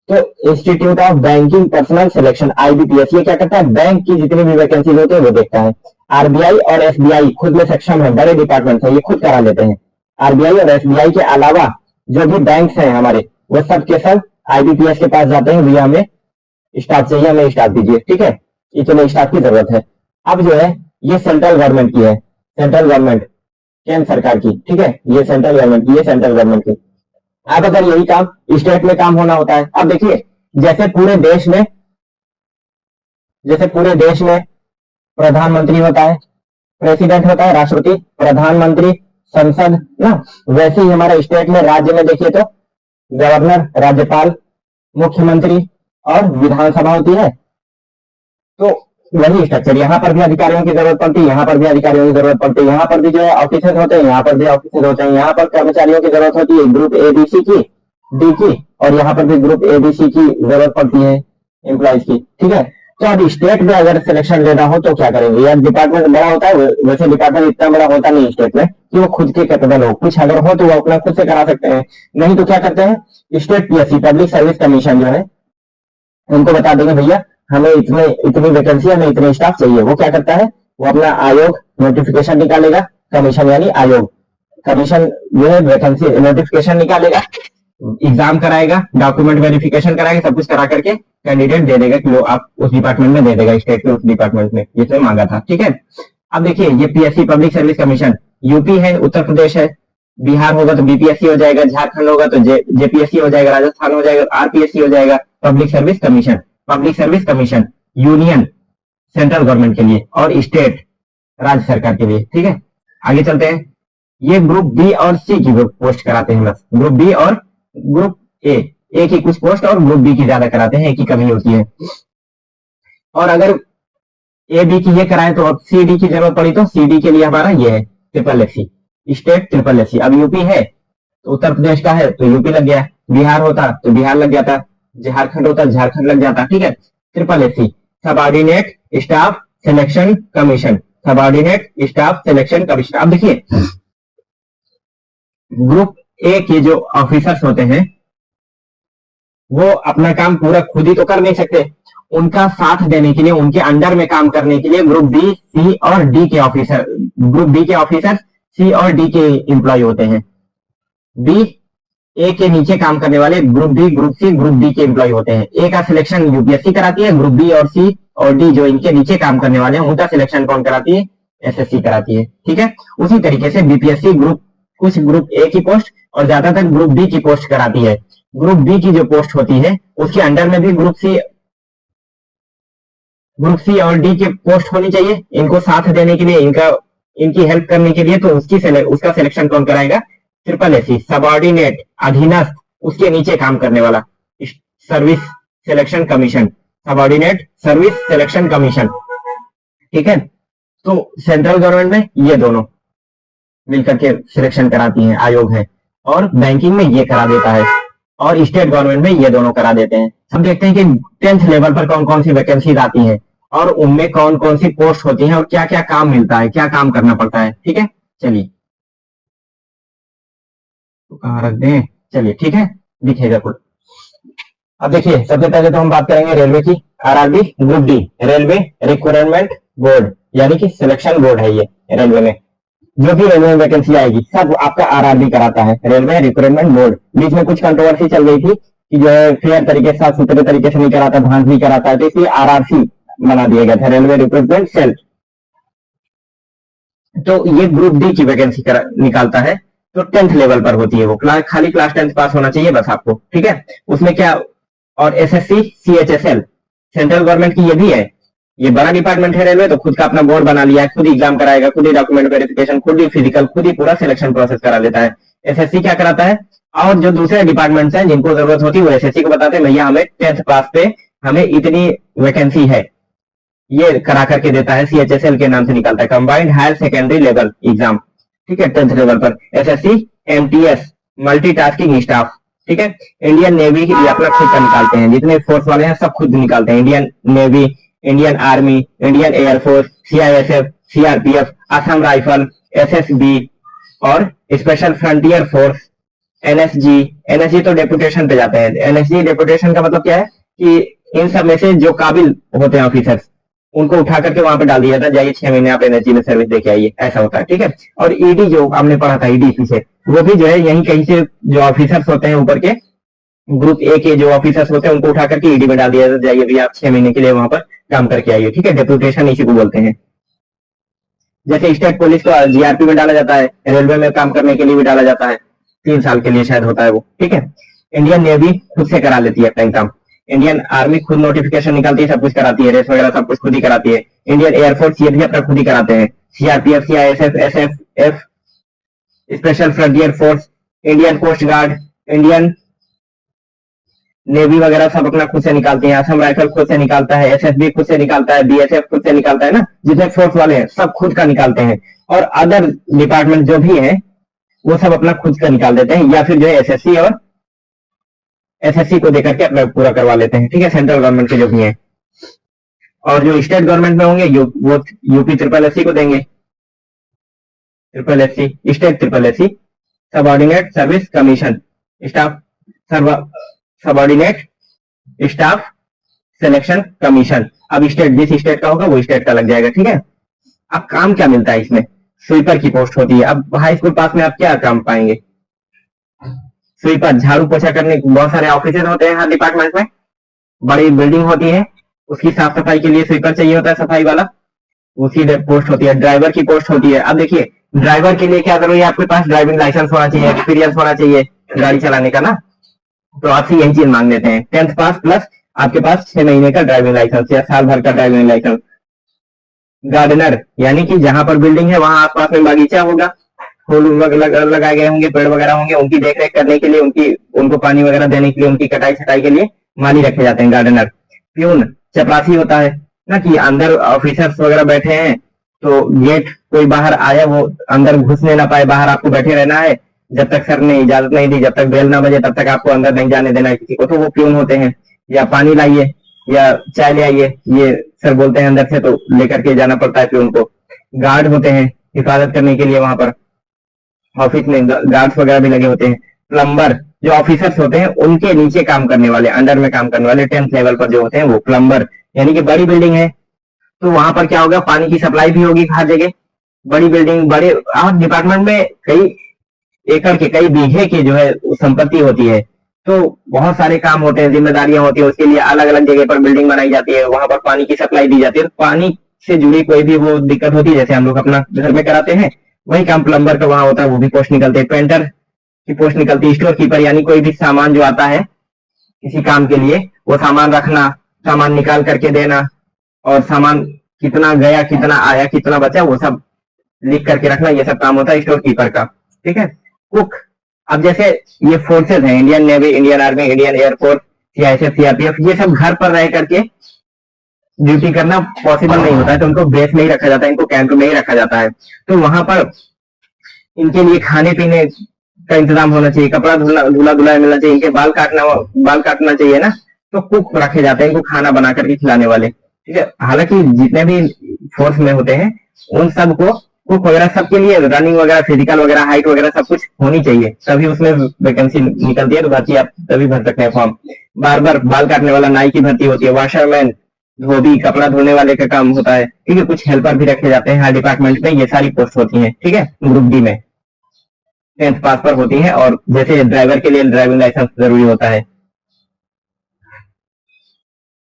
तो institute of banking personal selection IBPS ये क्या करता है, बैंक की जितनी भी वैकेंसी होती है वो देखता है। आरबीआई और एसबीआई खुद में सक्षम है, बड़े डिपार्टमेंट है, ये खुद करा लेते हैं। आरबीआई और एसबीआई के अलावा जो भी बैंक हैं हमारे, वो सब के सब आईबीपीएस के पास जाते हैं, भैया हमें स्टाफ चाहिए, हमें स्टाफ दीजिए, ठीक है, इतने स्टाफ की जरूरत है। अब जो है ये सेंट्रल गवर्नमेंट की है, सेंट्रल गवर्नमेंट केंद्र सरकार की, ठीक है, ये सेंट्रल गवर्नमेंट की, ये सेंट्रल गवर्नमेंट की। अब अगर यही काम स्टेट में काम होना होता है, अब देखिए जैसे पूरे देश में प्रधानमंत्री होता है, प्रेसिडेंट होता है, राष्ट्रपति, प्रधानमंत्री, संसद ना, वैसे ही हमारे स्टेट में, राज्य में देखिए तो गवर्नर, राज्यपाल, मुख्यमंत्री और विधानसभा होती है। तो वही स्ट्रक्चर, यहाँ पर भी अधिकारियों की जरूरत पड़ती है, यहाँ पर भी अधिकारियों की जरूरत पड़ती है, यहाँ पर भी जो है ऑफिसर होते हैं, यहाँ पर भी ऑफिसर होते हैं, यहाँ पर कर्मचारियों की जरूरत होती है ग्रुप एबीसी की, डी की, और यहाँ पर भी ग्रुप एबीसी की जरूरत पड़ती है एम्प्लॉयज की। ठीक है, तो अब स्टेट में अगर सिलेक्शन लेना हो तो क्या करेंगे? यार डिपार्टमेंट बड़ा होता है, वैसे डिपार्टमेंट इतना बड़ा होता नहीं स्टेट में कि वो खुद के कैपेबल हो, कुछ अगर हो तो वो अपना खुद से करा सकते हैं, नहीं तो क्या करते हैं state PSC public service commission जो है उनको बता देंगे भैया हमें इतने इतनी वैकेंसी, हमें इतने स्टाफ चाहिए। वो क्या करता है, वो अपना आयोग नोटिफिकेशन निकालेगा, कमीशन यानी आयोग, कमीशन जो है वैकेंसी नोटिफिकेशन निकालेगा, एग्जाम कराएगा, डॉक्यूमेंट वेरिफिकेशन कराएगा, सब कुछ करा करके कैंडिडेट दे देगा कि लो आप उस डिपार्टमेंट में दे देगा, स्टेट के उस डिपार्टमेंट में जिसने मांगा था। ठीक है, अब देखिए ये PSC public service commission UP है, उत्तर प्रदेश है, बिहार होगा तो बीपीएससी हो जाएगा, झारखंड होगा तो जेपीएससी हो जाएगा, राजस्थान हो जाएगा तो आरपीएससी हो जाएगा। Public service commission union central government के लिए और स्टेट राज्य सरकार के लिए। ठीक है, आगे चलते हैं। ये ग्रुप बी और सी की पोस्ट कराते हैं, बस ग्रुप बी और ग्रुप ए की कुछ पोस्ट और ग्रुप बी की ज्यादा कराते हैं, एक की कमी होती है। और अगर ए बी की ये कराए तो अब सी डी की जरूरत पड़ी तो सी डी के लिए हमारा ये है triple SC, state triple SC. अब यूपी है तो उत्तर प्रदेश का है तो यूपी लग गया, बिहार होता तो बिहार लग जाता, झारखंड होता झारखंड लग जाता। ठीक है, triple SC subordinate staff selection commission, subordinate staff selection commission. अब देखिए ग्रुप ए के जो ऑफिसर्स होते हैं वो अपना काम पूरा खुद ही तो कर नहीं सकते, उनका साथ देने के लिए, उनके अंडर में काम करने के लिए ग्रुप बी सी और डी के ऑफिसर, ग्रुप बी के ऑफिसर सी और डी के एम्प्लॉय होते हैं। बी ए के नीचे काम करने वाले group B group C group D के एम्प्लॉय होते हैं। ए का सिलेक्शन यूपीएससी कराती है, ग्रुप बी और सी और डी जो इनके नीचे काम करने वाले हैं उनका सिलेक्शन कौन कराती है? एसएससी कराती है। ठीक है, उसी तरीके से बीपीएससी कुछ ग्रुप ए की पोस्ट और ज्यादातर ग्रुप बी की पोस्ट कराती है। ग्रुप बी की जो पोस्ट होती है उसके अंडर में भी ग्रुप सी और डी की पोस्ट होनी चाहिए, इनको साथ देने के लिए, इनकी हेल्प करने के लिए। तो उसका सिलेक्शन कौन कराएगा? ट्रिपल एससी सबऑर्डिनेट अधीनस्थ, उसके नीचे काम करने वाला service selection commission, subordinate service selection commission. ठीक है, तो सेंट्रल गवर्नमेंट में ये दोनों मिलकर के सिलेक्शन कराती हैं, आयोग है, और बैंकिंग में ये करा देता है, और स्टेट गवर्नमेंट में ये दोनों करा देते हैं। हम देखते हैं कि 10th लेवल पर कौन कौन सी वैकेंसीज आती हैं और उनमें कौन कौन सी पोस्ट होती हैं और क्या क्या काम मिलता है, क्या काम करना पड़ता है। ठीक है, चलिए तो कहाँ रख दें, चलिए ठीक है दिखेगा कुछ। अब देखिए सबसे पहले तो हम बात करेंगे रेलवे की, RRB group D, railway recruitment board यानी कि सिलेक्शन बोर्ड है ये। रेलवे में जो भी रेलवे में वैकेंसी आएगी सब आपका आरआरबी कराता है, रेलवे रिक्रूटमेंट बोर्ड। बीच में कुछ कंट्रोवर्सी चल गई थी कि जो है फेयर तरीके से, साफ सुथरे तरीके से नहीं कराता, भांस भी कराता है, तो इसलिए आरआरसी बना दिया गया था, रेलवे रिक्रूटमेंट सेल। तो ये ग्रुप डी की वैकेंसी निकालता है, तो 10th लेवल पर होती है वो, खाली क्लास 10th पास होना चाहिए बस आपको। ठीक है, उसमें क्या, और एसएससी सीएचएसएल सेंट्रल गवर्नमेंट की ये भी है, ये बड़ा डिपार्टमेंट है रेलवे, तो खुद का अपना बोर्ड बना लिया है, खुद एग्जाम कराएगा, खुद ही डॉक्यूमेंट वेरिफिकेशन, खुद ही फिजिकल, खुद ही पूरा सिलेक्शन प्रोसेस करा लेता है। एसएससी क्या कराता है, और जो दूसरे डिपार्टमेंट्स हैं जिनको जरूरत होती है वो एसएससी को बताते हैं भैया हमें 10th पास पे हमें इतनी वैकेंसी है, ये करा करके देता है, सीएचएसएल के नाम से निकालता है, combined higher secondary level exam. ठीक है, 10th लेवल पर एसएससी एमटीएस मल्टीटास्किंग स्टाफ। ठीक है, इंडियन नेवी ये अपना खुद का निकालते हैं, जितने फोर्स वाले हैं सब खुद निकालते हैं, Indian navy, Indian army, Indian air force, CISF, CRPF, Assam rifle, SSB और special frontier force, NSG. NSG तो डेपुटेशन पे जाते हैं, एनएसजी डेपुटेशन का मतलब क्या है कि इन सब में से जो काबिल होते हैं ऑफिसर्स उनको उठा करके वहां पे डाल दिया जाता है, जाइए 6 महीने आप एनएसजी में सर्विस देके आइए, ऐसा होता है। ठीक है, और ईडी जो हमने पढ़ा था ईडी पीछे, वो भी जो है यहीं कहीं से जो ऑफिसर्स होते हैं ऊपर के ग्रुप ए के जो ऑफिसर्स होते हैं उनको उठा करके ईडी में डाल दिया जाता है, जाइए भी आप 6 महीने के लिए वहां पर काम करके आइए। ठीक है, डेपुटेशन इसी को बोलते हैं। जैसे स्टेट पुलिस को जीआरपी में डाला जाता है, रेलवे में काम करने के लिए भी डाला जाता है, 3 साल के लिए शायद होता है वो। ठीक है, इंडियन नेवी खुद से करा लेती है अपना काम, इंडियन आर्मी खुद नोटिफिकेशन निकालती है, सब कुछ कराती है, रेस वगैरह सब कुछ खुद ही कराती है। इंडियन एयरफोर्स ये भी अपना खुद ही कराते हैं, CRPF, CISF, SF, special frontier force, Indian coast guard, Indian navy वगैरह सब अपना खुद से निकालती है, असम राइफल खुद से निकालता है, एसएसबी खुद से निकालता है, बीएसएफ खुद से निकालता है ना, जितने फोर्स वाले हैं सब खुद का निकालते हैं। और अदर डिपार्टमेंट जो भी है वो सब अपना खुद का निकाल देते हैं, या फिर जो है एसएससी और एसएससी को देकर के अपना पूरा करवा लेते हैं। ठीक है, सेंट्रल गवर्नमेंट के जो भी हैं। और जो स्टेट गवर्नमेंट में होंगे वो यूपी ट्रिपल एससी को देंगे, triple SC state triple SC subordinate service commission staff subordinate staff selection commission. अब स्टेट जिस स्टेट का होगा वो स्टेट का लग जाएगा। ठीक है, अब काम क्या मिलता है इसमें? स्वीपर की पोस्ट होती है। अब हाई स्कूल पास में आप क्या काम पाएंगे? स्वीपर, झाड़ू पोछा करने, बहुत सारे ऑफिस होते हैं हर डिपार्टमेंट में, बड़ी बिल्डिंग होती है, उसकी साफ सफाई के लिए स्वीपर चाहिए होता है, सफाई वाला, उसी पोस्ट होती है। ड्राइवर की पोस्ट होती है। अब देखिए ड्राइवर के लिए क्या जरूरी है? आपके पास ड्राइविंग लाइसेंस होना चाहिए, एक्सपीरियंस होना चाहिए गाड़ी चलाने का ना, तो आपसे यही चीज मांग लेते हैं, 10th पास प्लस आपके पास 6 महीने का ड्राइविंग लाइसेंस या साल भर का ड्राइविंग लाइसेंस। गार्डनर, यानी कि जहां पर बिल्डिंग है वहां आसपास में बागीचा होगा, फूल लगाए गए होंगे, पेड़ वगैरह होंगे, उनकी देखरेख करने के लिए, उनको पानी वगैरह देने के लिए, उनकी कटाई छटाई के लिए माली रखे जाते हैं, गार्डनर। प्यून, चपरासी होता है ना, कि अंदर ऑफिसर्स वगैरह बैठे हैं तो गेट कोई बाहर आया वो अंदर घुसने ना पाए, बाहर आपको बैठे रहना है जब तक सर ने इजाजत नहीं दी, जब तक बेल ना बजे तब तक आपको अंदर नहीं जाने देना है किसी को, तो वो प्यून होते हैं। या पानी लाइए या चाय ले आइए, ये सर बोलते हैं अंदर से, तो लेकर के जाना पड़ता है प्यून को। गार्ड होते हैं हिफाजत करने के लिए, वहां पर ऑफिस में गार्ड्स वगैरह भी लगे होते हैं। प्लम्बर, जो ऑफिसर्स होते हैं उनके नीचे काम करने वाले, अंडर में काम करने वाले, 10th लेवल पर जो होते हैं वो प्लम्बर। यानी कि बड़ी बिल्डिंग है तो वहां पर क्या होगा, पानी की सप्लाई भी होगी हर जगह। बड़ी बिल्डिंग, बड़े डिपार्टमेंट में कई एकड़ के, कई बीघे की जो है संपत्ति होती है, तो बहुत सारे काम होते हैं, जिम्मेदारियां होती है, उसके लिए अलग अलग जगह पर बिल्डिंग बनाई जाती है, वहां पर पानी की सप्लाई दी जाती है। पानी से जुड़ी कोई भी वो दिक्कत होती है, जैसे हम लोग अपना घर में कराते हैं, वही काम प्लम्बर का वहां होता है, वो भी पोस्ट निकलते हैं। पेंटर की पोस्ट निकलती है। स्टोर कीपर, यानी कोई भी सामान जो आता है किसी काम के लिए, वो सामान रखना, सामान निकाल करके देना, और सामान कितना गया, कितना आया, कितना बचा, वो सब लिख करके रखना, ये सब काम होता है स्टोर कीपर का। ठीक है। कुक, अब जैसे ये फोर्सेज हैं, Indian navy, Indian army, Indian air force, CISF, CRPF, ये सब घर पर रह करके ड्यूटी करना पॉसिबल नहीं होता है, तो उनको बेस में ही रखा जाता है, इनको कैंप में ही रखा जाता है। तो वहां पर इनके लिए खाने पीने का इंतजाम होना चाहिए, कपड़ा धुला धुलाया मिलना चाहिए, इनके बाल काटना चाहिए ना, तो कुक रखे जाते हैं इनको खाना बना करके खिलाने वाले। ठीक है। हालांकि जितने भी फोर्स में होते हैं उन सबको कुक वगैरह सबके लिए रनिंग वगैरह, फिजिकल वगैरह, हाइट वगैरह सब कुछ होनी चाहिए, तभी उसमें वैकेंसी निकलती है, तो बाकी आप तभी भर सकते हैं फॉर्म। बार्बर, बाल काटने वाला, नाई की भर्ती होती है। वॉशरमैन, धोबी, कपड़ा धोने वाले का काम होता है। ठीक है। कुछ हेल्पर भी रखे जाते हैं हर डिपार्टमेंट में, ये सारी पोस्ट होती है। ठीक है। ग्रुप डी में 10th पास पर होती है, और जैसे ड्राइवर के लिए ड्राइविंग लाइसेंस जरूरी होता है।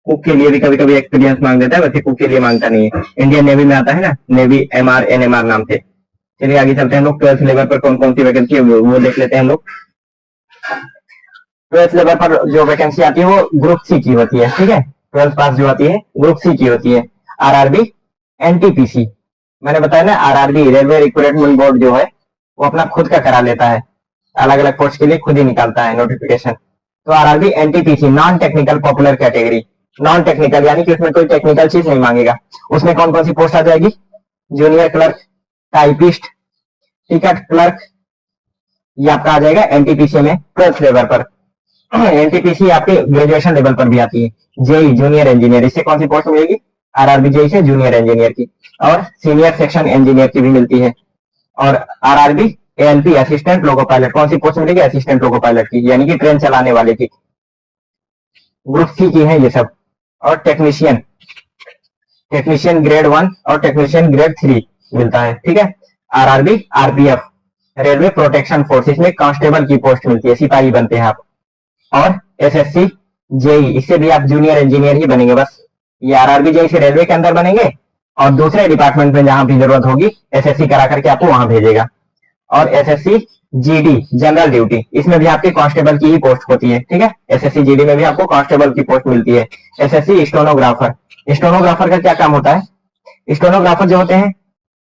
कुक के लिए भी कभी कभी एक्सपीरियंस मांग देता है, वैसे कुक के लिए मांगता नहीं है। इंडियन नेवी में आता है ना, नेवी एमआर एनएमआर नाम से। चलिए आगे चलते हैं हम लोग। 12th लेवल पर कौन कौन सी वैकेंसी है वो देख लेते हैं हम लोग। 12th लेवल पर जो वैकेंसी आती है वो ग्रुप सी की होती है। ठीक है। 12th पास जो आती है ग्रुप सी की होती है। आरआरबी, एनटीपीसी, मैंने बताया ना, आरआरबी रेलवे रिक्रूटमेंट बोर्ड जो है वो अपना खुद का करा लेता है, अलग अलग पोस्ट के लिए खुद ही निकालता है नोटिफिकेशन। तो RRB, NTPC, non technical popular category. Non technical यानी कि उसमें कोई टेक्निकल चीज नहीं मांगेगा। उसमें कौन कौन सी पोस्ट आ जाएगी? Junior clerk, typist, ticket clerk, ये आपका आ जाएगा एनटीपीसी में 12th लेवल पर। एनटीपीसी आपके ग्रेजुएशन लेवल पर भी आती है। जेई, जूनियर इंजीनियर, इससे कौन सी पोस्ट मिलेगी? आरआरबी जेई से जूनियर इंजीनियर की, और सीनियर सेक्शन इंजीनियर की भी मिलती है। और RRB ALP, assistant loco pilot, कौन सी पोस्ट मिलेगी? असिस्टेंट लोको पायलट की, यानी कि ट्रेन चलाने वाले की। ग्रुप सी की है ये सब। और टेक्नीशियन, टेक्नीशियन ग्रेड 1 और टेक्नीशियन ग्रेड 3 मिलता है। ठीक है। RRB, RPF, railway protection force, इसमें कांस्टेबल की पोस्ट मिलती है, सिपाही बनते हैं आप। और एसएससी, जेई, इससे भी आप जूनियर इंजीनियर ही बनेंगे बस। ये आरआरबी जेई से रेलवे के अंदर बनेंगे, और दूसरे डिपार्टमेंट में जहां भी जरूरत होगी एसएससी करा करके आपको वहां भेजेगा। और एसएससी जीडी, जनरल ड्यूटी, इसमें भी आपके कांस्टेबल की ही पोस्ट होती है। ठीक है। एसएससी जीडी में भी आपको कांस्टेबल की पोस्ट मिलती है। एसएससी स्टेनोग्राफर, स्टेनोग्राफर का क्या काम होता है? स्टेनोग्राफर जो होते हैं,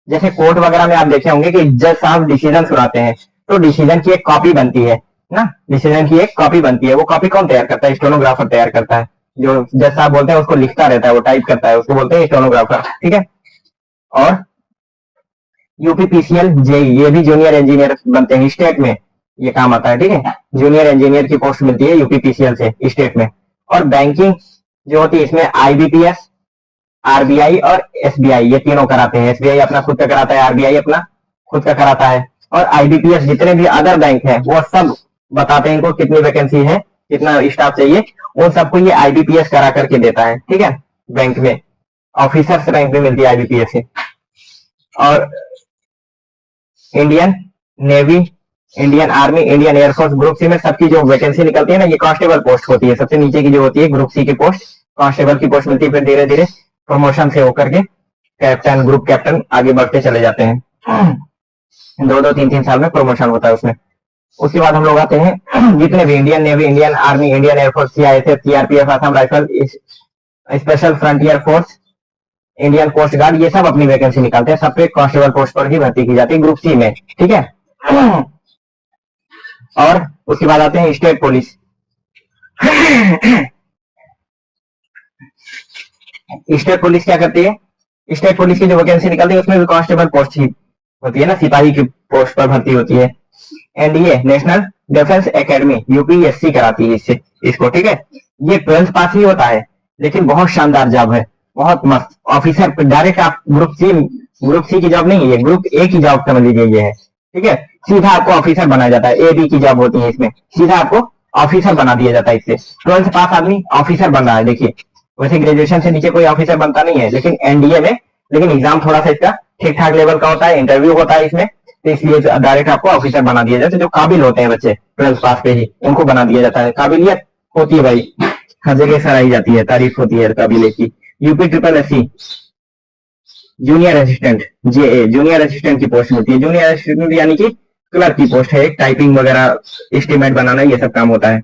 जैसे कोर्ट वगैरह में आप देखे होंगे कि जज साहब डिसीजन सुनाते हैं, तो डिसीजन की एक कॉपी बनती है, ना, डिसीजन की एक कॉपी बनती है। वो कॉपी कौन तैयार करता है? स्टेनोग्राफर तैयार करता है। जो जैसा आप बोलते हैं उसको लिखता रहता है, वो टाइप करता है, उसको बोलते हैं स्टेनोग्राफर, ठीक है। और यूपीपीसीएल जेई, ये भी जूनियर इंजीनियर बनते हैं, स्टेट में ये काम आता है, ठीक है। जूनियर इंजीनियर की पोस्ट मिलती है यूपीपीसीएल से स्टेट में। और बैंकिंग जो होती है इसमें आईबीपीएस, आरबीआई और एसबीआई, ये तीनों कराते हैं। एसबीआई अपना खुद का कराता है, आरबीआई अपना खुद का कराता है। और आईबीपीएस जितने भी अदर बैंक हैं वो सब बताते हैं इनको कितनी वैकेंसी है, कितना स्टाफ चाहिए, उन सबको ये आईबीपीएस करा करके देता है, ठीक है। बैंक में ऑफिसर्स रैंक में मिलती है आईबीपीएस से। और Indian navy, Indian army, Indian air force, group C में सबकी जो वैकेंसी निकलती है ना, ये कांस्टेबल पोस्ट होती है। सबसे नीचे की जो होती है ग्रुप सी की पोस्ट, कांस्टेबल की पोस्ट मिलती है। फिर धीरे धीरे प्रमोशन से होकर के कैप्टन, ग्रुप कैप्टन आगे बढ़ते चले जाते हैं। 2-2, 3-3 साल में प्रमोशन होता है उसमें। उसके बाद हम लोग आते हैं जितने भी Indian navy, Indian army, Indian air force, CISF, CRPF, Assam rifle, special frontier force, Indian coast guard, ये सब अपनी वैकेंसी निकालते हैं। सब पे कांस्टेबल पोस्ट पर ही भर्ती की जाती है ग्रुप सी में, ठीक है। और उसके बाद आते हैं स्टेट पुलिस। स्टेट पुलिस क्या करती है? स्टेट पुलिस की जो वैकेंसी निकलती है उसमें भी कांस्टेबल पोस्ट ही होती है ना, सिपाही की पोस्ट पर भर्ती होती है। NDA, national defence academy, UPSC कराती है इससे इसको, ठीक है। ये 12th पास ही होता है, लेकिन बहुत शानदार जॉब है, बहुत मस्त। ऑफिसर डायरेक्ट आप ग्रुप सी की जॉब नहीं है, ये ग्रुप ए की जॉब समझ लीजिए ये है, ठीक है। सीधा आपको ऑफिसर बनाया जाता है। ए बी की जॉब होती है इसमें, सीधा आपको ऑफिसर बना दिया जाता है इससे। 12th पास आदमी ऑफिसर बन रहा है, देखिए। वैसे ग्रेजुएशन से नीचे कोई ऑफिसर बनता नहीं है, लेकिन एनडीए में, लेकिन एग्जाम थोड़ा सा इसका ठीक ठाक लेवल का होता है, इंटरव्यू होता है इसमें, तो इसलिए डायरेक्ट आपको ऑफिसर बना दिया जाता है। जो काबिल होते हैं बच्चे 12th पास पे ही, उनको बना दिया जाता है। काबिलियत होती है भाई, हर जगह सराही जाती है, तारीफ होती है काबिलियत की। UP triple SC junior assistant, JA, junior assistant की पोस्ट मिलती है। जूनियर असिस्टेंट यानी कि क्लर्क की पोस्ट है, टाइपिंग वगैरह, एस्टीमेट बनाना, ये सब काम होता है।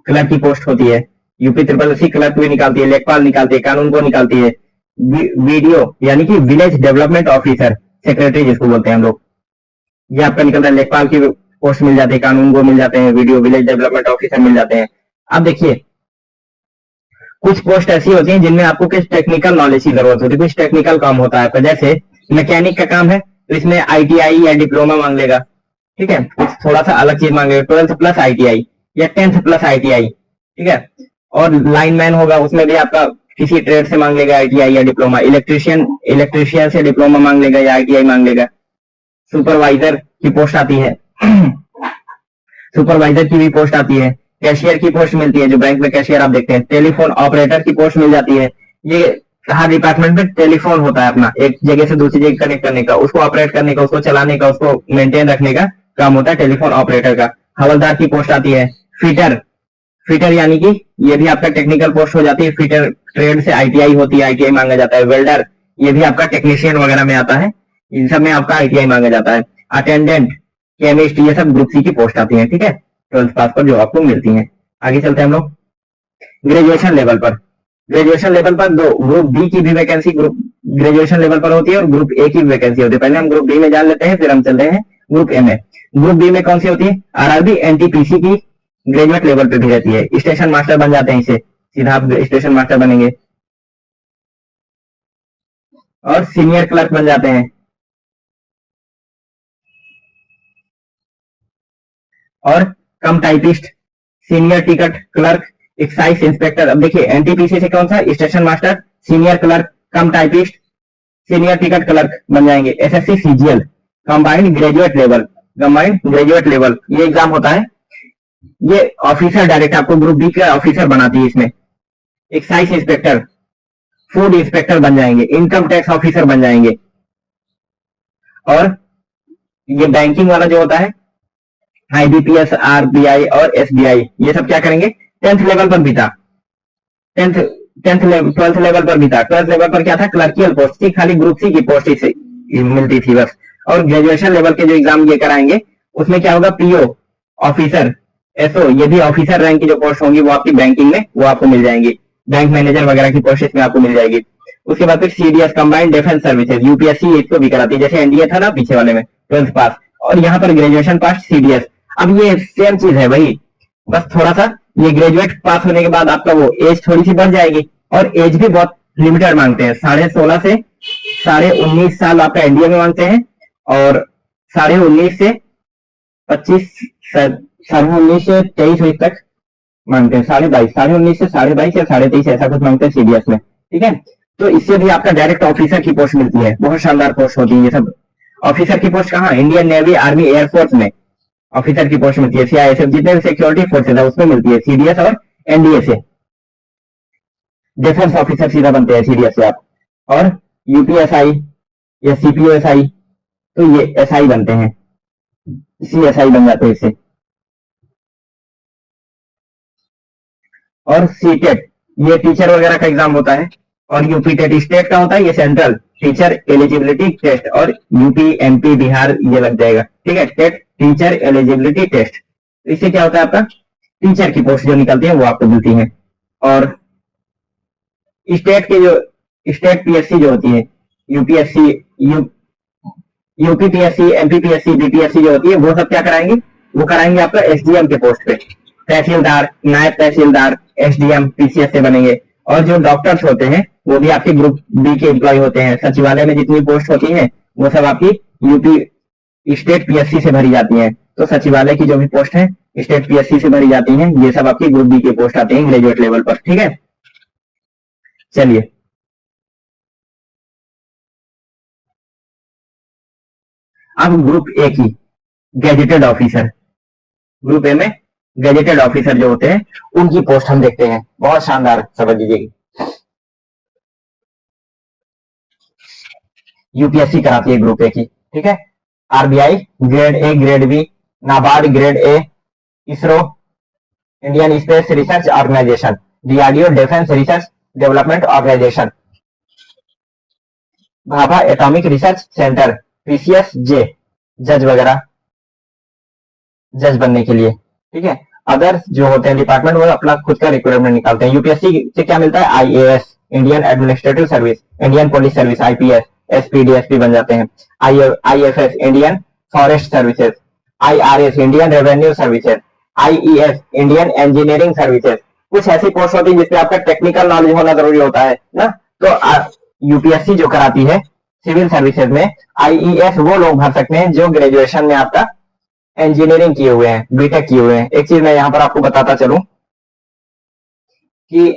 क्लर्क की पोस्ट होती है। यूपी ट्रिपल एससी क्लर्क भी निकालती है, लेखपाल निकालती है, कानून को निकालती है। वीडियो यानी कि विलेज डेवलपमेंट ऑफिसर, सेक्रेटरी जिसको बोलते हैं हम लोग, ये आपका निकलता है। लेखपाल की पोस्ट मिल जाती है, कानून को मिल जाते हैं, वीडियो विलेज डेवलपमेंट ऑफिसर मिल जाते हैं। अब देखिए, कुछ पोस्ट ऐसी होती हैं जिनमें आपको कुछ टेक्निकल नॉलेज की जरूरत होती है, कुछ टेक्निकल काम होता है। जैसे मैकेनिक का काम है तो इसमें आईटीआई या डिप्लोमा मांग लेगा, ठीक है। थोड़ा सा अलग चीज मांगेगा, 12th प्लस आईटीआई या 10th प्लस आईटीआई, ठीक है। और लाइनमैन होगा, उसमें भी आपका किसी ट्रेड से मांग लेगा आईटीआई या डिप्लोमा। इलेक्ट्रीशियन से डिप्लोमा मांग लेगा या आईटीआई मांग लेगा। सुपरवाइजर की पोस्ट आती है, सुपरवाइजर की भी पोस्ट आती है। कैशियर की पोस्ट मिलती है, जो बैंक में कैशियर आप देखते हैं। टेलीफोन ऑपरेटर की पोस्ट मिल जाती है। ये हर डिपार्टमेंट में टेलीफोन होता है अपना, एक जगह से दूसरी जगह कनेक्ट करने का, उसको ऑपरेट करने का, उसको चलाने का, उसको मेंटेन रखने का काम होता है टेलीफोन ऑपरेटर का। हवलदार की पोस्ट आती है। फिटर यानी कि ये भी आपका टेक्निकल पोस्ट हो जाती है। फिटर ट्रेड से आईटीआई होती है, आईटीआई मांगा जाता है। वेल्डर, ये भी आपका टेक्नीशियन वगैरह में आता है, इन सब में आपका आईटीआई मांगा जाता है। अटेंडेंट, केमिस्ट, ये सब ग्रुप सी की पोस्ट आती है, ठीक है, 12th पास पर जो आपको मिलती है। आगे चलते हैं हम लोग ग्रेजुएशन लेवल पर। ग्रेजुएशन लेवल पर दो, ग्रुप बी की भी वैकेंसी ग्रेजुएशन लेवल पर होती है और ग्रुप ए की भी वैकेंसी होती है। पहले हम ग्रुप बी में जान लेते हैं, फिर हम चलते हैं ग्रुप ए में। ग्रुप बी में कौन सी होती है? आरआरबी, एनटीपीसी की ग्रेजुएट लेवल पे भी रहती है। स्टेशन मास्टर बन जाते हैं इससे, सीधा आप स्टेशन मास्टर बनेंगे और सीनियर क्लर्क बन जाते हैं। और कम typist, senior ticket clerk, excise inspector. अब देखिए एनटीपीसी से कौन सा? स्टेशन मास्टर, सीनियर क्लर्क, कम टाइपिस्ट, सीनियर टिकट क्लर्क बन जाएंगे। SSC CGL, combined graduate level, ये एग्जाम होता है। ये ऑफिसर डायरेक्ट आपको ग्रुप बी का ऑफिसर बनाती है इसमें। एक्साइज इंस्पेक्टर, फूड इंस्पेक्टर बन जाएंगे, इनकम टैक्स ऑफिसर बन जाएंगे। और ये बैंकिंग वाला जो होता है, आईबीपीएस, आरबीआई और एसबीआई, ये सब क्या करेंगे? 10th लेवल पर भी था, 12th लेवल पर भी था। 12th लेवल पर क्या था? क्लर्कियल पोस्ट थी, खाली ग्रुप सी की पोस्ट से मिलती थी बस। और ग्रेजुएशन लेवल के जो एग्जाम ये कराएंगे उसमें क्या होगा? पीओ, ऑफिसर, एसओ, ये भी ऑफिसर रैंक की जो पोस्ट होंगी वो आपकी बैंकिंग में वो आपको मिल जाएंगी। बैंक मैनेजर वगैरह की पोस्ट इसमें आपको मिल जाएगी। उसके बाद फिर CDS, combined defence services, UPSC इसको भी कराती है, जैसे एनडीए था ना पीछे वाले में 12th पास, और यहाँ पर ग्रेजुएशन पास सीडीएस। अब ये सेम चीज है वही, बस थोड़ा सा ये ग्रेजुएट पास होने के बाद आपका वो एज थोड़ी सी बढ़ जाएगी, और एज भी बहुत लिमिटेड मांगते हैं, 16.5 से 19.5 साल आपका इंडिया में मांगते हैं, और 19.5 से 25, 19.5 से 23 तक मांगते हैं, 22.5, 19.5 से 22.5 या 23.5 ऐसा कुछ मांगते हैं सीडीएस में, ठीक है। तो इससे भी आपका डायरेक्ट ऑफिसर की पोस्ट मिलती है, बहुत शानदार पोस्ट होती है ये सब। ऑफिसर की पोस्ट कहाँ? इंडियन नेवी, आर्मी, एयरफोर्स में ऑफिसर की पोस्ट मिलती है। सीआईएसएफ जितने भी सिक्योरिटी फोर्सेज है उसमें मिलती है, सीडीएस और एनडीए से। डिफेंस ऑफिसर सीधा बनते हैं सीडीएस से आप, और यूपीएसआई या सीपीओएसआई, तो ये एसआई बनते हैं, सीएसआई बन जाते हैं इससे। और सीटेट ये टीचर वगैरह का एग्जाम होता है, और यूपीटेट स्टेट का होता है, ये सेंट्रल टीचर एलिजिबिलिटी टेस्ट, और यूपी, एमपी, बिहार ये लग जाएगा, ठीक है। टेट टीचर एलिजिबिलिटी टेस्ट, इससे क्या होता है आपका टीचर की पोस्ट जो निकलती है वो आपको मिलती है। और स्टेट के जो स्टेट पीएससी जो होती है, यूपीएससी, यूपीपीएससी, एमपीपीएससी, बीपीएससी जो होती है, वो सब क्या कराएंगे? वो कराएंगे आपका एसडीएम के पोस्ट पे, तहसीलदार, नायब तहसीलदार, एसडीएम, पीसीएस से बनेंगे। और जो डॉक्टर्स होते हैं वो भी आपके ग्रुप बी के एम्प्लॉय होते हैं। सचिवालय में जितनी पोस्ट होती है वो सब आपकी यूपी स्टेट पीएससी से भरी जाती है। तो सचिवालय की जो भी पोस्ट है स्टेट पीएससी से भरी जाती है, ये सब आपकी ग्रुप बी के पोस्ट आते हैं ग्रेजुएट लेवल पर, ठीक है। चलिए अब ग्रुप ए की गैजेटेड ऑफिसर, ग्रुप ए में गैजेटेड ऑफिसर जो होते हैं उनकी पोस्ट हम देखते हैं, बहुत शानदार, समझ लीजिएगा। यूपीएससी कराती है ग्रुप ए की, ठीक है। RBI grade A, grade B, NABARD grade A, ISRO, Indian space research organisation, DRDO defence research development organisation, Bhabha atomic research centre, PCS J, जज वगैरह, जज बनने के लिए, ठीक है। अदर जो होते हैं डिपार्टमेंट वो अपना खुद का रिक्वायरमेंट निकालते हैं। यूपीएससी से क्या मिलता है? IAS, Indian administrative service, Indian police service, IPS, SP, DSP बन जाते हैं। IFS, Indian forest services, IRS, Indian revenue services, IES, Indian engineering services. कुछ ऐसी पोस्ट होती है जिसमें आपका टेक्निकल नॉलेज होना जरूरी होता है ना, तो यूपीएससी जो कराती है सिविल सर्विसेज में, आईईएस वो लोग भर सकते हैं जो ग्रेजुएशन में आपका इंजीनियरिंग किए हुए हैं, बीटेक किए हुए हैं। एक चीज मैं यहां पर आपको बताता चलूं कि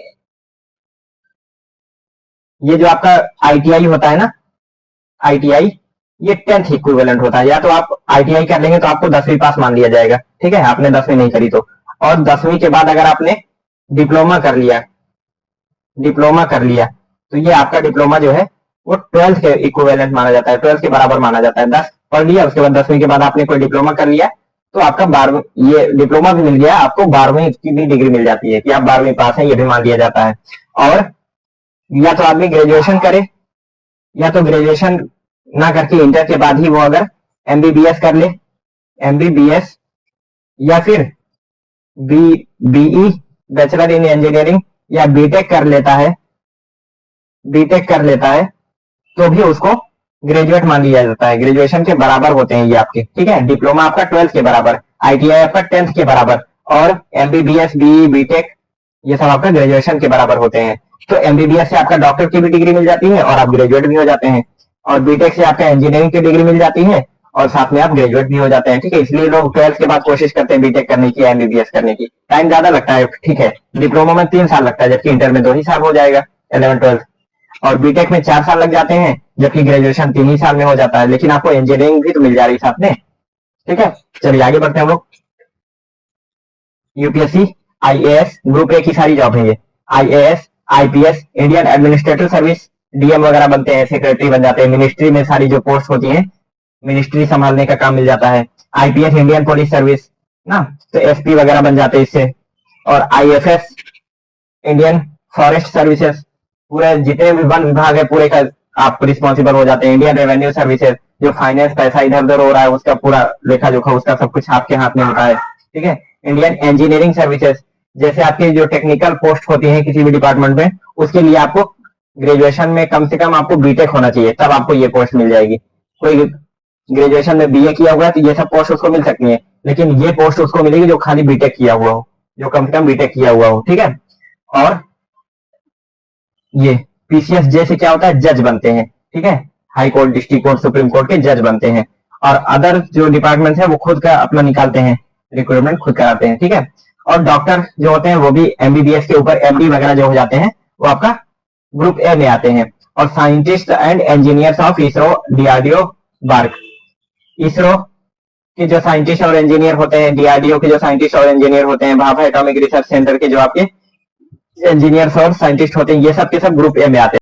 ये जो आपका आईटीआई होता है ना, आईटीआई ये 10th इक्विवेलेंट होता है। या तो आप आईटीआई कर लेंगे तो आपको 10वीं पास मान लिया जाएगा, ठीक है, आपने 10वीं नहीं करी तो। और 10वीं के बाद अगर आपने डिप्लोमा कर लिया, तो ये आपका डिप्लोमा जो है वो 12th के इक्विवेलेंट माना जाता है, 12th के बराबर माना जाता है। 10 पढ़ लिया, उसके बाद 10वीं के बाद आपने कोई डिप्लोमा कर लिया तो आपका 12वीं, ये डिप्लोमा भी मिल गया, आपको 12वीं की भी डिग्री मिल जाती है कि आप 12वीं पास हैं, ये भी मान लिया जाता है। और या तो आदमी ग्रेजुएशन करे, या तो ग्रेजुएशन ना करके इंटर के बाद ही वो अगर एमबीबीएस कर ले, एमबीबीएस, या फिर बीई, बैचलर इन इंजीनियरिंग, या बीटेक कर लेता है, तो भी उसको ग्रेजुएट मान लिया जाता है। ग्रेजुएशन के बराबर होते हैं ये आपके, ठीक है। डिप्लोमा आपका 12th के बराबर, आईटीआई आपका 10th के बराबर, और एमबीबीएस, बीई, बीटेक ये सब आपका ग्रेजुएशन के बराबर होते हैं। तो एमबीबीएस से आपका डॉक्टर की भी डिग्री मिल जाती है और आप ग्रेजुएट भी हो जाते हैं, और बीटेक से आपका इंजीनियरिंग की डिग्री मिल जाती है और साथ में आप ग्रेजुएट भी हो जाते हैं, ठीक है। इसलिए लोग 12th के बाद कोशिश करते हैं बीटेक करने की, एमबीबीएस करने की। टाइम ज्यादा लगता है, ठीक है, डिप्लोमा में 3 साल लगता है, जबकि इंटर में 2 ही साल हो जाएगा, 11th 12th। और बीटेक में 4 साल लग जाते हैं, जबकि ग्रेजुएशन 3 ही साल में हो जाता है। लेकिन आपको इंजीनियरिंग भी तो मिल जा रही है साथ में, ठीक है। चलिए आगे बढ़ते हैं हम लोग। यूपीएससी आईएएस ग्रुप ए की सारी जॉब है ये, IAS, IPS, Indian administrative service, DM वगैरह बनते हैं, सेक्रेटरी बन जाते हैं। मिनिस्ट्री में सारी जो पोस्ट होती है, मिनिस्ट्री संभालने का काम मिल जाता है। आईपीएस, इंडियन पुलिस सर्विस ना, तो एसपी वगैरह बन जाते हैं इससे। और आईएफएस, इंडियन फॉरेस्ट सर्विसेज, पूरे जितने भी वन विभाग है पूरे का आप रिस्पॉन्सिबल हो जाते हैं। इंडियन रेवेन्यू सर्विसेज, जो फाइनेंस पैसा इधर उधर हो रहा है उसका पूरा लेखा जोखा, उसका सब कुछ आपके हाथ में होता है, ठीक है। इंडियन इंजीनियरिंग सर्विसेज, जैसे आपकी जो टेक्निकल पोस्ट होती है किसी भी डिपार्टमेंट में, उसके लिए आपको ग्रेजुएशन में कम से कम आपको बीटेक होना चाहिए, तब आपको ये पोस्ट मिल जाएगी। कोई ग्रेजुएशन में बीए किया हुआ है तो ये सब पोस्ट उसको मिल सकती है। लेकिन ये पोस्ट उसको मिलेगी जो खाली बीटेक किया हुआ हो, जो कम से कम बीटेक किया हुआ हो, ठीक है। और ये पीसीएस जे से क्या होता है, जज बनते हैं, ठीक है, high court, district court, supreme court के जज बनते हैं। और अदर जो डिपार्टमेंट है वो खुद का अपना निकालते हैं, रिक्रूटमेंट खुद कराते हैं, ठीक है। और डॉक्टर जो होते हैं वो भी एमबीबीएस के ऊपर एमडी वगैरह जो हो जाते हैं वो आपका ग्रुप ए में आते हैं। और scientist and engineers of ISRO, DRDO, BARC, ISRO के जो साइंटिस्ट और इंजीनियर होते हैं, डीआरडीओ के जो साइंटिस्ट और इंजीनियर होते हैं, भाभा एटॉमिक रिसर्च सेंटर के जो आपके इंजीनियर्स और साइंटिस्ट होते हैं, ये सब के सब ग्रुप ए में आते हैं।